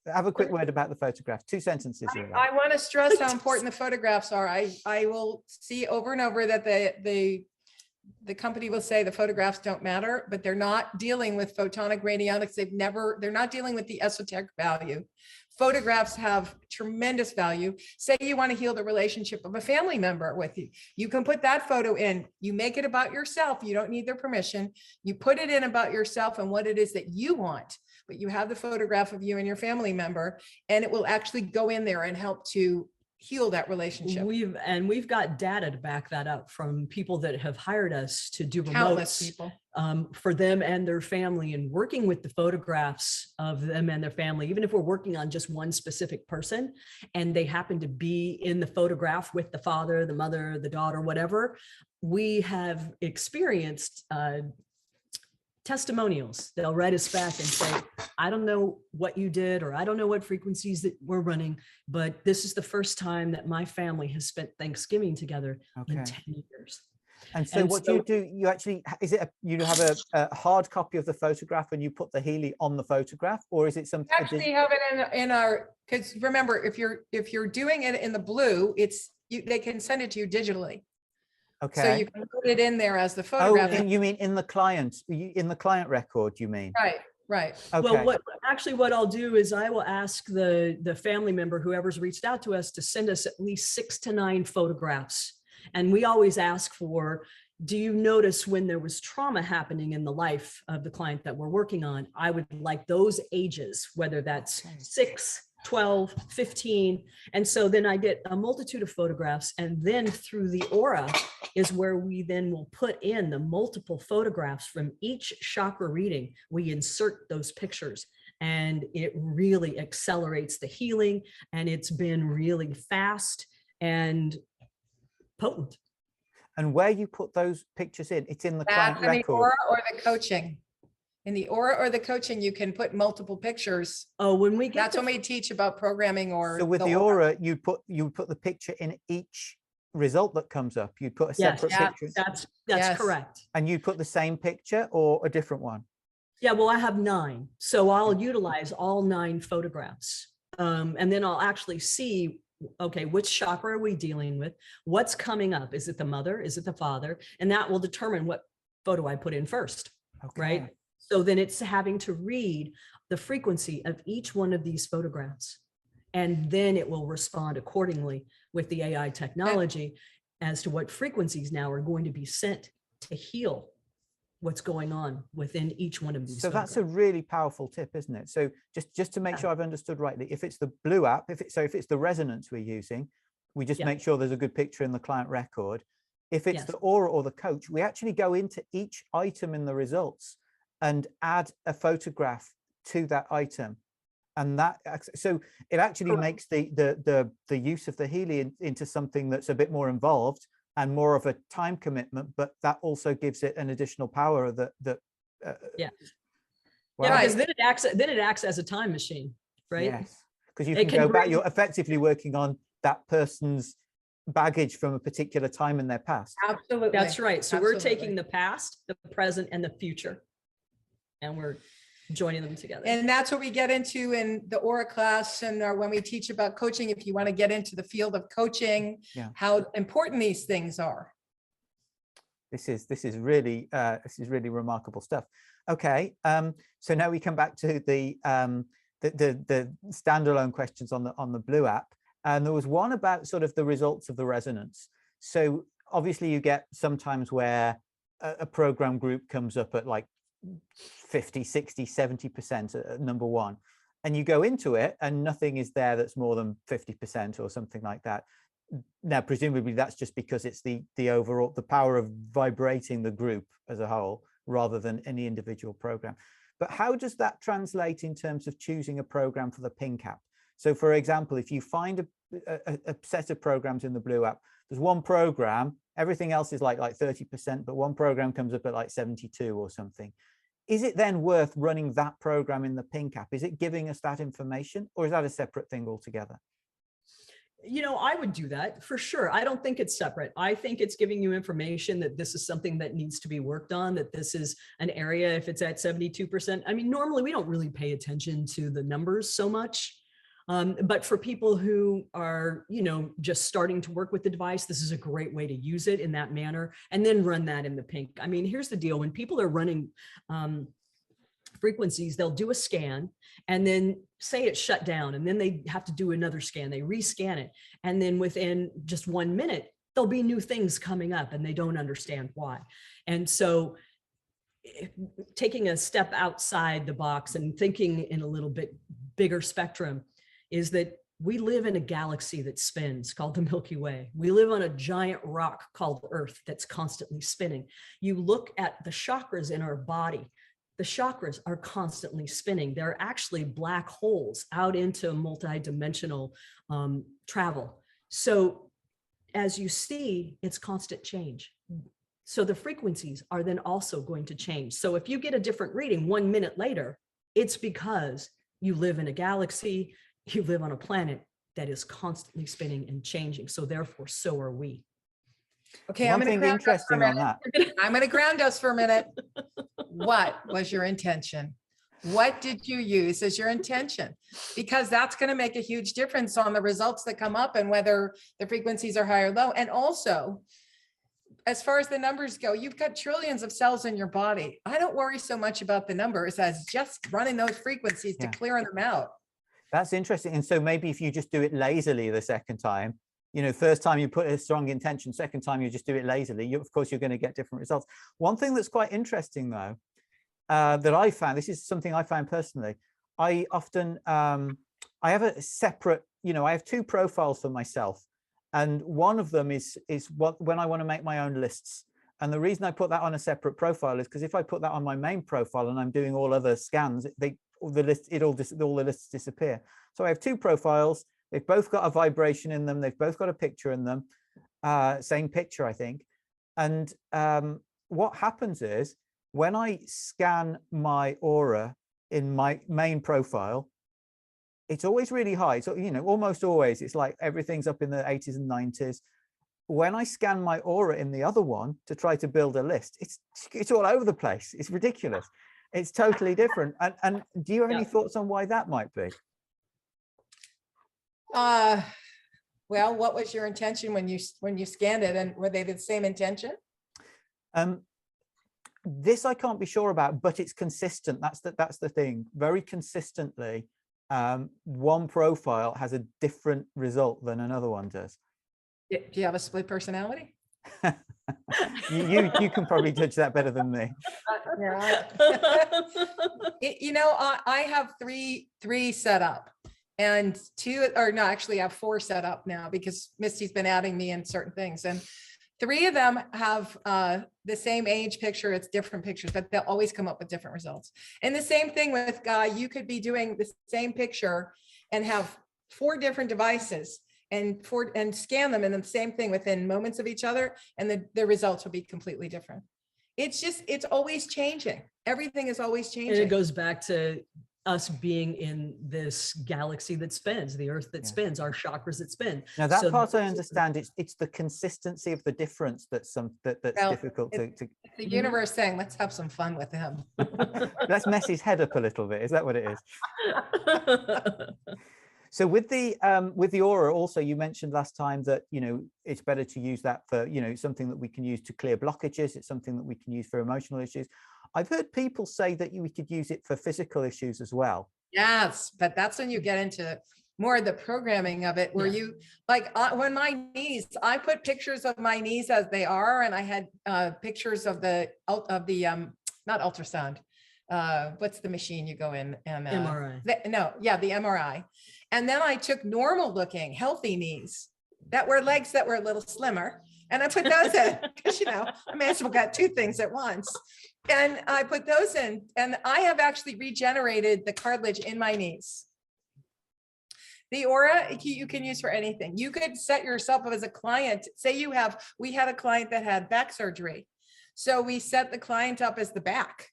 Have a quick word about the photograph. 2 sentences. I want to stress how important the photographs are. I will see over and over that the company will say the photographs don't matter, but they're not dealing with photonic radionics. They're not dealing with the esoteric value. Photographs have tremendous value. Say you want to heal the relationship of a family member with you. You can put that photo in. You make it about yourself. You don't need their permission. You put it in about yourself and what it is that you want, but you have the photograph of you and your family member, and it will actually go in there and help to heal that relationship. We've got data to back that up from people that have hired us to do Countless remotes people. For them and their family, and working with the photographs of them and their family, even if we're working on just one specific person and they happen to be in the photograph with the father, the mother, the daughter, whatever. We have experienced testimonials. They'll write us back and say, I don't know what you did, or I don't know what frequencies that we're running, but this is the first time that my family has spent Thanksgiving together in 10 years. And so what do you do? You actually, you have a hard copy of the photograph and you put the Healy on the photograph, or is it something? We actually have it in our, because remember, if you're doing it in the Blue, they can send it to you digitally. Okay. So you can put it in there as the photograph. Oh, you mean in the client record, you mean? Right. Okay. Well, what I'll do is I will ask the family member, whoever's reached out to us, to send us at least 6 to 9 photographs. And we always ask for, do you notice when there was trauma happening in the life of the client that we're working on? I would like those ages, whether that's 6, 12, 15. And so then I get a multitude of photographs, and then through the aura is where we then will put in the multiple photographs from each chakra reading. We insert those pictures, and it really accelerates the healing, and it's been really fast and potent. And where you put those pictures in, it's in the client record. The aura or the coaching. In the aura or the coaching, you can put multiple pictures. Oh, when we get that's when we teach about programming. Or so with the aura, you put the picture in each result that comes up, you'd put a Yes, separate picture, that's Yes. correct. and you put the same picture or a different one? Yeah, well, I have 9. So I'll utilize all 9 photographs. And then I'll actually see, okay, which chakra are we dealing with? What's coming up? Is it the mother? Is it the father? And that will determine what photo I put in first, Okay. right? So then it's having to read the frequency of each one of these photographs. And then it will respond accordingly with the AI technology as to what frequencies now are going to be sent to heal what's going on within each one of these. So that's a really powerful tip, isn't it? So just to make sure I've understood rightly, if it's the Blue app, if it's the resonance we're using, we just make sure there's a good picture in the client record. If it's the Aura or the Coach, we actually go into each item in the results and add a photograph to that item. And that, so it actually makes the use of the Healy into something that's a bit more involved and more of a time commitment, but that also gives it an additional power that Wow. Yeah, because then it acts as a time machine, right? Yes, because you can go back, you're effectively working on that person's baggage from a particular time in their past. absolutely. That's right. So Absolutely. we're taking the past, the present, and the future, and we're joining them together. And that's what we get into in the Aura class, and when we teach about coaching, if you want to get into the field of coaching, how important these things are. This is really remarkable stuff. Okay, so now we come back to the standalone questions on the Blue app, and there was one about sort of the results of the resonance. So obviously you get sometimes where a program group comes up at like 50, 60, 70% at number 1, and you go into it and nothing is there that's more than 50% or something like that. Now presumably that's just because it's the overall, the power of vibrating the group as a whole rather than any individual program. But how does that translate in terms of choosing a program for the pink app? So for example, if you find a set of programs in the Blue app, there's one program, everything else is like 30%, but one program comes up at like 72 or something. Is it then worth running that program in the pink app? Is it giving us that information, or is that a separate thing altogether? You know, I would do that for sure. I don't think it's separate. I think it's giving you information that this is something that needs to be worked on, that this is an area, if it's at 72%. I mean, normally we don't really pay attention to the numbers so much. But for people who are, you know, just starting to work with the device, this is a great way to use it in that manner and then run that in the pink. I mean, here's the deal. When people are running frequencies, they'll do a scan and then say it's shut down, and then they have to do another scan. They rescan it. And then within just 1 minute, there'll be new things coming up and they don't understand why. And so taking a step outside the box and thinking in a little bit bigger spectrum is that we live in a galaxy that spins called the Milky Way. We live on a giant rock called Earth that's constantly spinning. You look at the chakras in our body, the chakras are constantly spinning. They're actually black holes out into multi-dimensional travel. So as you see, it's constant change. So the frequencies are then also going to change. So if you get a different reading 1 minute later, it's because you live in a galaxy, you live on a planet that is constantly spinning and changing. So therefore, so are we. Okay, One thing interesting on that. I'm going to ground us for a minute. What was your intention? What did you use as your intention? Because that's going to make a huge difference on the results that come up and whether the frequencies are high or low. And also, as far as the numbers go, you've got trillions of cells in your body. I don't worry so much about the numbers as just running those frequencies to clearing them out. That's interesting. And so maybe if you just do it lazily the second time, you know, first time you put a strong intention, second time you just do it lazily, of course, you're going to get different results. One thing that's quite interesting, though, that I found, this is something I found personally, I often, I have a separate, you know, I have 2 profiles for myself. And one of them is when I want to make my own lists. And the reason I put that on a separate profile is because if I put that on my main profile and I'm doing all other scans, all the lists disappear. So I have 2 profiles. They've both got a vibration in them. They've both got a picture in them. Same picture, I think. And what happens is when I scan my aura in my main profile, it's always really high. So, you know, almost always it's like everything's up in the 80s and 90s. when I scan my aura in the other one to try to build a list, it's all over the place. It's ridiculous. It's totally different. And do you have any thoughts on why that might be? Well, what was your intention when you scanned it, and were they the same intention? This I can't be sure about, but it's consistent. That's the thing. Very consistently, one profile has a different result than another one does. Do you have a split personality? you can probably judge that better than me. I have three set up, and actually I have 4 set up now, because Misty's been adding me in certain things, and 3 of them have the same age picture. It's different pictures, but they'll always come up with different results. And the same thing with you could be doing the same picture and have 4 different devices and scan them, and the same thing within moments of each other, and the results will be completely different. It's always changing. Everything is always changing. And it goes back to us being in this galaxy that spins, the earth that spins, our chakras that spin. Now that part I understand. It's the consistency of the difference that's difficult to. It's the universe saying, let's have some fun with him. Let's mess his head up a little bit. Is that what it is? So with the aura, also, you mentioned last time that, it's better to use that for, something that we can use to clear blockages. It's something that we can use for emotional issues. I've heard people say that we could use it for physical issues as well. Yes, but that's when you get into more of the programming of it, where you when my knees, I put pictures of my knees as they are, and I had pictures of the not ultrasound. What's the machine you go in and MRI? The MRI. And then I took normal looking, healthy knees that were legs that were a little slimmer, and I put those in, because I may as well got 2 things at once. And I put those in, and I have actually regenerated the cartilage in my knees. The aura you can use for anything. You could set yourself up as a client. Say we had a client that had back surgery, so we set the client up as the back.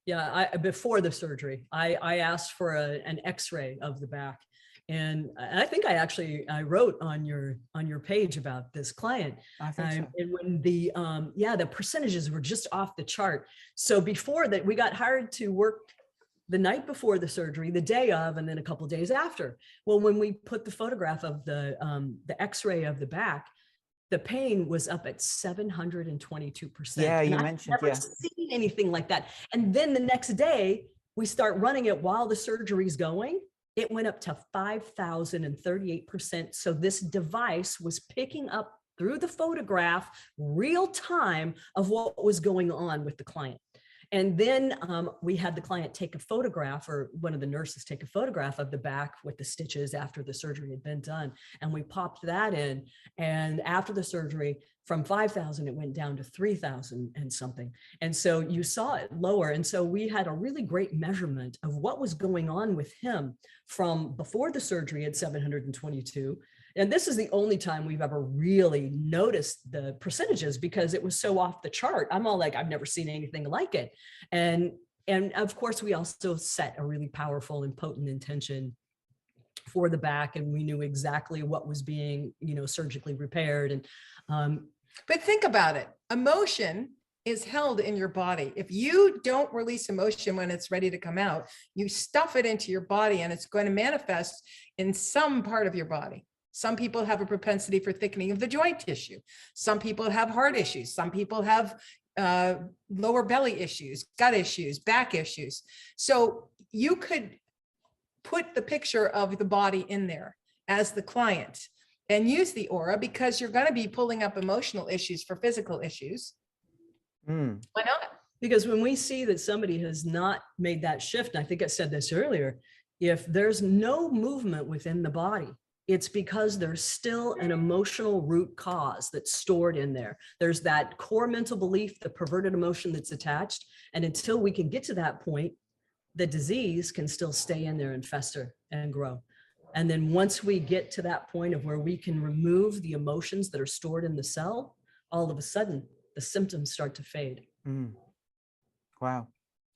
Yeah, before the surgery, I asked for an X-ray of the back, and I think I wrote on your page about this client. I think so. And when the percentages were just off the chart. So before that, we got hired to work the night before the surgery, the day of, and then a couple of days after. Well, when we put the photograph of the X-ray of the back, the pain was up at 722%. Yeah, you mentioned, I've never seen anything like that. And then the next day, we start running it while the surgery's going. It went up to 5,038%. So this device was picking up through the photograph real time of what was going on with the client. And then we had the client take a photograph, or one of the nurses take a photograph of the back with the stitches after the surgery had been done. And we popped that in. And after the surgery, from 5,000, it went down to 3,000 and something. And so you saw it lower. And so we had a really great measurement of what was going on with him from before the surgery at 722. And this is the only time we've ever really noticed the percentages, because it was so off the chart. I'm all like, I've never seen anything like it. And of course, we also set a really powerful and potent intention for the back, and we knew exactly what was being, surgically repaired. And but think about it. Emotion is held in your body. If you don't release emotion when it's ready to come out, you stuff it into your body, and it's going to manifest in some part of your body. Some people have a propensity for thickening of the joint tissue. Some people have heart issues. Some people have lower belly issues, gut issues, back issues. So you could put the picture of the body in there as the client and use the aura, because you're going to be pulling up emotional issues for physical issues. Why not? Because when we see that somebody has not made that shift, and I think I said this earlier, if there's no movement within the body, it's because there's still an emotional root cause that's stored in there. There's that core mental belief, the perverted emotion that's attached. And until we can get to that point, the disease can still stay in there and fester and grow. And then once we get to that point of where we can remove the emotions that are stored in the cell, all of a sudden the symptoms start to fade. Wow.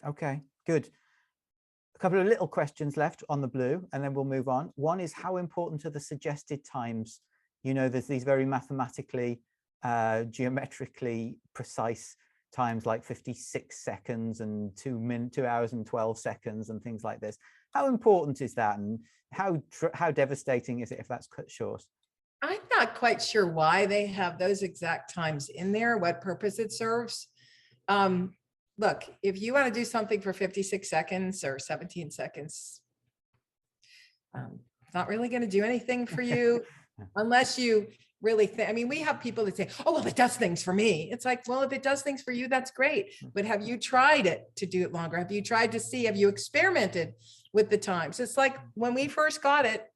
Okay, good. A couple of little questions left on the blue, and then we'll move on. One is, how important are the suggested times you know, there's these very mathematically, geometrically precise times like 56 seconds and 2 hours and 12 seconds and things like this. How important is that, and how devastating is it if that's cut short? I'm not quite sure why they have those exact times in there, what purpose it serves. Look, if you want to do something for 56 seconds or 17 seconds, it's not really going to do anything for you unless you really think. I mean, we have people that say, oh, well, it does things for me. It's like, well, if it does things for you, that's great. But have you tried it to do it longer? Have you tried to see, have you experimented with the times? It's like when we first got it,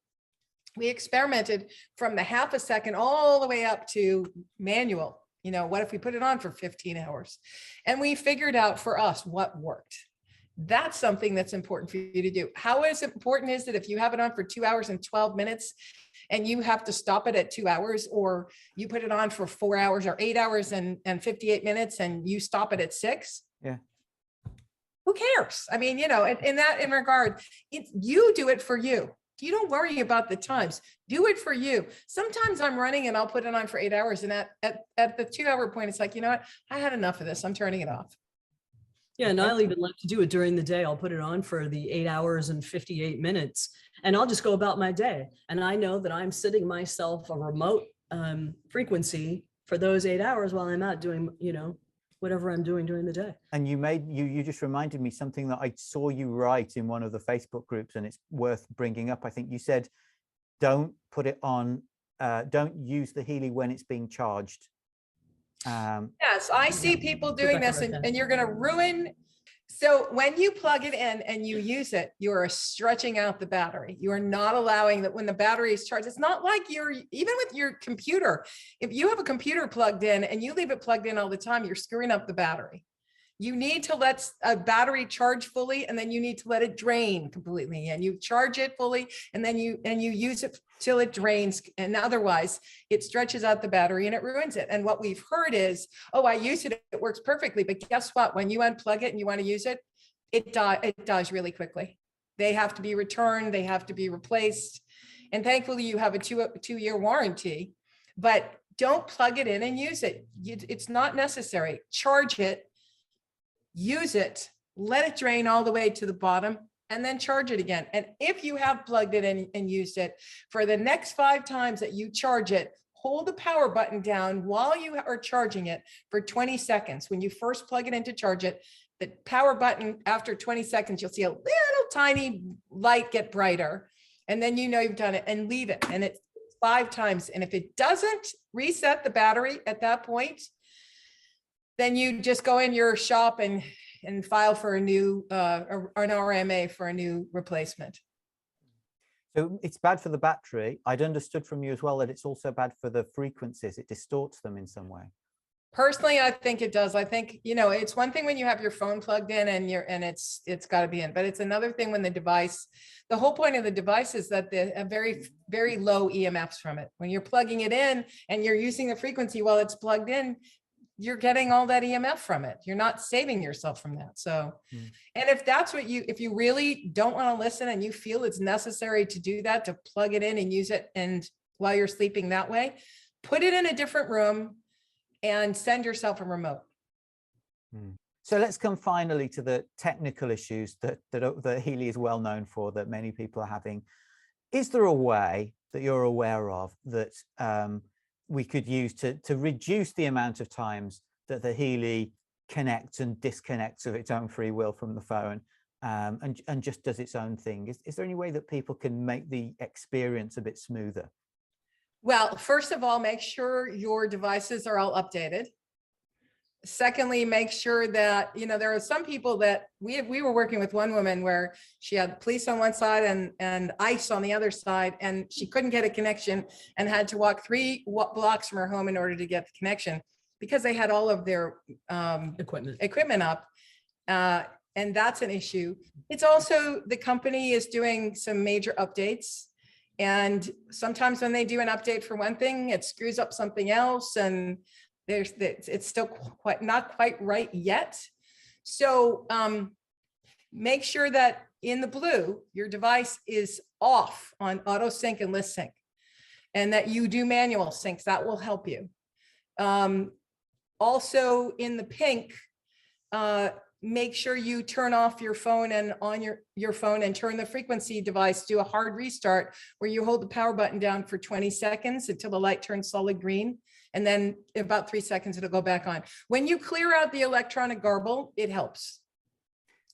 we experimented from the half a second all the way up to manual. You know, what if we put it on for 15 hours? And we figured out for us what worked. That's something that's important for you to do. How important is it if you have it on for 2 hours and 12 minutes and you have to stop it at 2 hours, or you put it on for 4 hours or 8 hours and 58 minutes and you stop it at 6? Yeah. Who cares? I mean, you know, in regard, you do it for you. You don't worry about the times. Do it for you. Sometimes I'm running and I'll put it on for 8 hours. And at the 2 hour point, it's like, you know what? I had enough of this. I'm turning it off. Yeah, and I'll even like to do it during the day. I'll put it on for the 8 hours and 58 minutes, and I'll just go about my day. And I know that I'm setting myself a remote frequency for those 8 hours while I'm out doing, you know, whatever I'm doing during the day. And you just reminded me something that I saw you write in one of the Facebook groups, and it's worth bringing up. I think you said, don't put it on, don't use the Healy when it's being charged. Yes, I see people doing this, and you're going to ruin. So when you plug it in and you use it, you are stretching out the battery. You are not allowing that when the battery is charged. It's not like even with your computer. If you have a computer plugged in and you leave it plugged in all the time, you're screwing up the battery. You need to let a battery charge fully, and then you need to let it drain completely, and you charge it fully, and then you use it till it drains. And otherwise it stretches out the battery and it ruins it. And what we've heard is, oh, I use it, it works perfectly. But guess what? When you unplug it and you want to use it, it dies really quickly. They have to be returned. They have to be replaced. And thankfully you have a two-year warranty, but don't plug it in and use it. It's not necessary. Charge it. Use it, let it drain all the way to the bottom, and then charge it again. And if you have plugged it in and used it, for the next 5 times that you charge it, hold the power button down while you are charging it for 20 seconds. When you first plug it in to charge it, the power button, after 20 seconds, you'll see a little tiny light get brighter. And then you know you've done it, and leave it. And it's 5 times. And if it doesn't reset the battery at that point, then you just go in your shop and file for a new an RMA for a new replacement. So it's bad for the battery. I'd understood from you as well that it's also bad for the frequencies. It distorts them in some way. Personally, I think it does. I think, you know, it's one thing when you have your phone plugged in and it's got to be in, but it's another thing when the whole point of the device is that a very, very low EMFs from it. When you're plugging it in and you're using the frequency while it's plugged in, you're getting all that EMF from it. You're not saving yourself from that. So, and if that's what if you really don't want to listen and you feel it's necessary to do that, to plug it in and use it, and while you're sleeping that way, put it in a different room and send yourself a remote. So let's come finally to the technical issues that Healy is well known for, that many people are having. Is there a way that you're aware of that we could use to reduce the amount of times that the Healy connects and disconnects of its own free will from the phone, and just does its own thing? Is there any way that people can make the experience a bit smoother? Well, first of all, make sure your devices are all updated. Secondly, make sure that, you know, there are some people that we were working with one woman where she had police on one side and ICE on the other side, and she couldn't get a connection and had to walk 3 blocks from her home in order to get the connection, because they had all of their equipment up. And that's an issue. It's also, the company is doing some major updates. And sometimes when they do an update for one thing, it screws up something else. And it's still not quite right yet. So make sure that in the blue, your device is off on auto sync and list sync. and that you do manual syncs. That will help you. Also in the pink, make sure you turn off your phone and on your phone and turn the frequency device, do a hard restart where you hold the power button down for 20 seconds until the light turns solid green. And then in about 3 seconds, it'll go back on. When you clear out the electronic garble, it helps.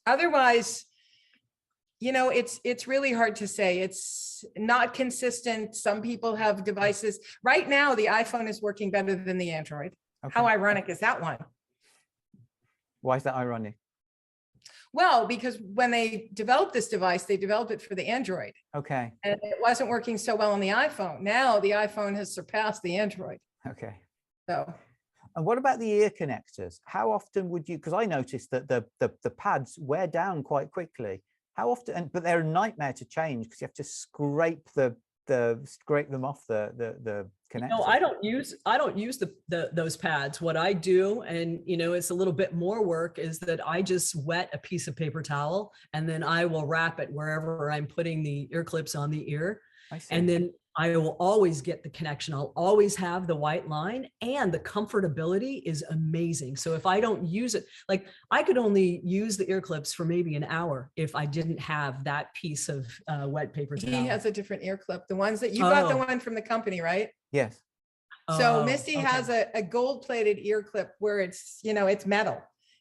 Otherwise, you know, it's really hard to say. It's not consistent. Some people have devices. Right now, the iPhone is working better than the Android. Okay. How ironic is that one? Why is that ironic? Well, because when they developed this device, they developed it for the Android. Okay. And it wasn't working so well on the iPhone. Now the iPhone has surpassed the Android. Okay. So. And what about the ear connectors? How often would you, because I noticed that the pads wear down quite quickly. How often, but they're a nightmare to change because you have to scrape them off the connector. No, I don't use those pads. What I do, and you know, it's a little bit more work, is that I just wet a piece of paper towel and then I will wrap it wherever I'm putting the ear clips on the ear. I see. And then I will always get the connection. I'll always have the white line, and the comfortability is amazing. So if I don't use it, like I could only use the ear clips for maybe an hour if I didn't have that piece of wet paper towel. He has a different ear clip. The ones that you got, the one from the company, right? Yes. So Misty has a gold plated ear clip where it's, you know, it's metal.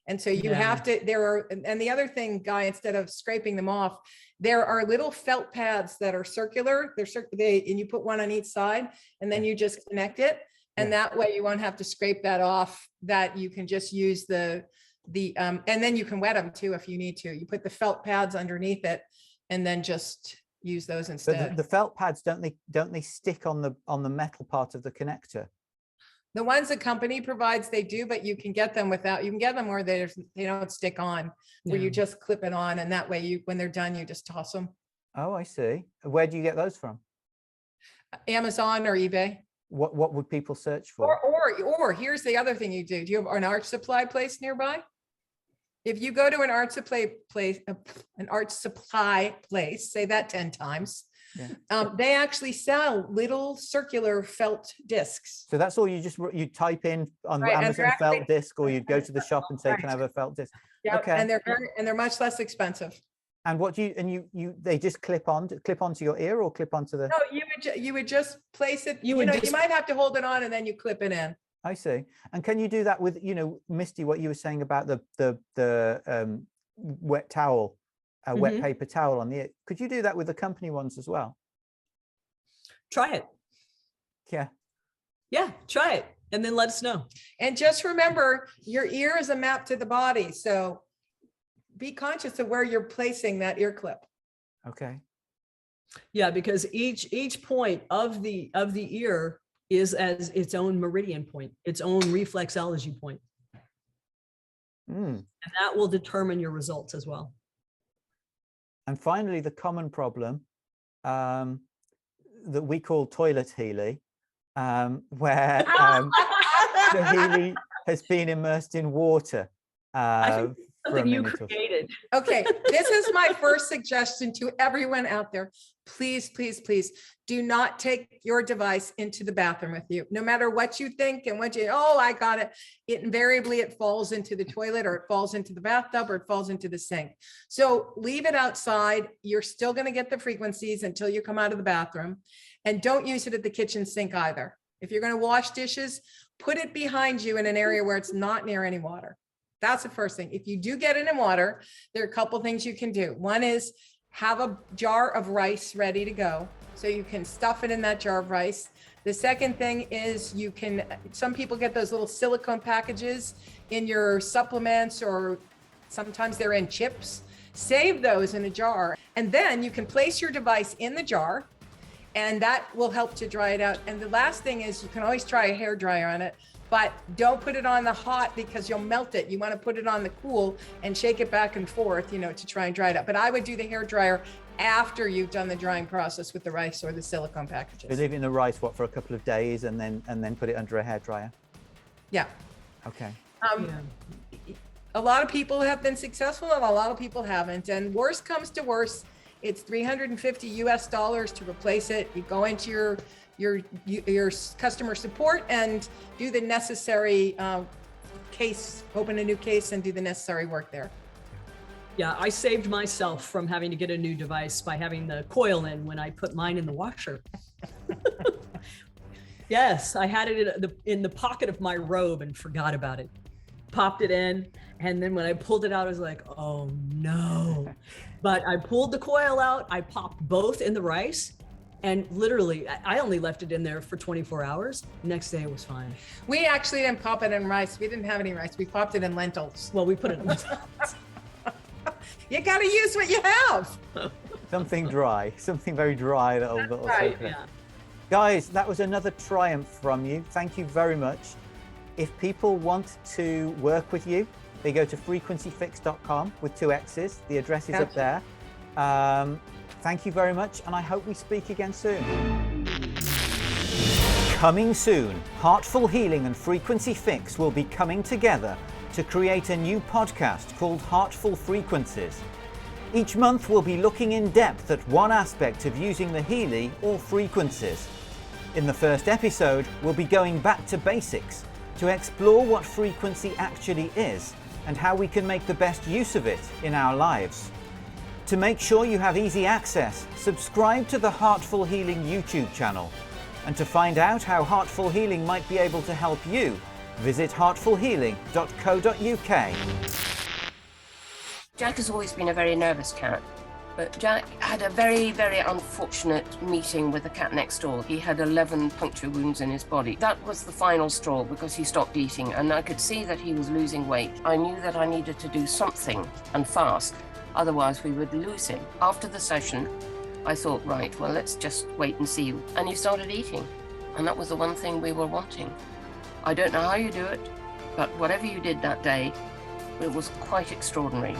And so you have to, and the other thing, Guy, instead of scraping them off, there are little felt pads that are circular. And you put one on each side and then you just connect it. And that way you won't have to scrape that off, that you can just use and then you can wet them too, if you need to. You put the felt pads underneath it and then just use those instead. But the felt pads, don't they stick on the metal part of the connector? The ones the company provides, they do, but you can get them without, you can get them where they don't stick on, where you just clip it on. And that way when they're done, you just toss them. Oh, I see. Where do you get those from? Amazon or eBay. What would people search for? Or here's the other thing you do. Do you have an art supply place nearby? If you go to an art supply place, say that 10 times, they actually sell little circular felt discs. So that's all you type in on Amazon felt disc, or you'd go to the shop and say, can I have a felt disc? Yeah. Okay. And they're much less expensive. And what they just clip onto your ear, or clip onto the? No, you would just place it. You might have to hold it on and then you clip it in. I see. And can you do that with, Misty, what you were saying about the wet towel, wet paper towel on the ear? Could you do that with the company ones as well? Try it. Yeah, try it. And then let us know. And just remember, your ear is a map to the body. So be conscious of where you're placing that ear clip. Okay. Yeah, because each point of the ear is as its own meridian point, its own reflexology point. And that will determine your results as well. And finally, the common problem that we call toilet Healy, where the Healy has been immersed in water. Something you created. Okay, this is my first suggestion to everyone out there. Please, please, please do not take your device into the bathroom with you. No matter what you think and I got it. Invariably, it falls into the toilet, or it falls into the bathtub, or it falls into the sink. So leave it outside. You're still going to get the frequencies until you come out of the bathroom. And don't use it at the kitchen sink either. If you're going to wash dishes, put it behind you in an area where it's not near any water. That's the first thing. If you do get it in water, there are a couple things you can do. One is have a jar of rice ready to go, so you can stuff it in that jar of rice. The second thing is some people get those little silicone packages in your supplements, or sometimes they're in chips. Save those in a jar, and then you can place your device in the jar, and that will help to dry it out. And the last thing is, you can always try a hair dryer on it, but don't put it on the hot because you'll melt it. You want to put it on the cool and shake it back and forth, to try and dry it up. But I would do the hair dryer after you've done the drying process with the rice or the silicone packages. So leave it in the rice, for a couple of days, and then put it under a hair dryer? Yeah. Okay. A lot of people have been successful and a lot of people haven't. And worst comes to worst, It's $350 US to replace it. You go into your customer support and do the necessary case, open a new case and do the necessary work there. Yeah, I saved myself from having to get a new device by having the coil in when I put mine in the washer. Yes, I had it in the pocket of my robe and forgot about it. Popped it in, and then when I pulled it out, I was like, oh no. But I pulled the coil out, I popped both in the rice, and literally, I only left it in there for 24 hours. Next day, it was fine. We actually didn't pop it in rice. We didn't have any rice. We popped it in lentils. Well, we put it in You got to use what you have. Something dry, something very dry that'll right, soak it. yeah. Guys, that was another triumph from you. Thank you very much. If people want to work with you, they go to frequencyfixx.com with 2 X's. The address is up there. Thank you very much, and I hope we speak again soon. Coming soon, Heartful Healing and Frequency Fixx will be coming together to create a new podcast called Heartful Frequencies. Each month we'll be looking in depth at one aspect of using the Healy or frequencies. In the first episode, we'll be going back to basics to explore what frequency actually is and how we can make the best use of it in our lives. To make sure you have easy access, subscribe to the Heartful Healing YouTube channel. And to find out how Heartful Healing might be able to help you, visit heartfulhealing.co.uk. Jack has always been a very nervous cat, but Jack had a very, very unfortunate meeting with the cat next door. He had 11 puncture wounds in his body. That was the final straw because he stopped eating, and I could see that he was losing weight. I knew that I needed to do something and fast, otherwise we would lose him. After the session, I thought, right, well, let's just wait and see. And he started eating, and that was the one thing we were wanting. I don't know how you do it, but whatever you did that day, it was quite extraordinary.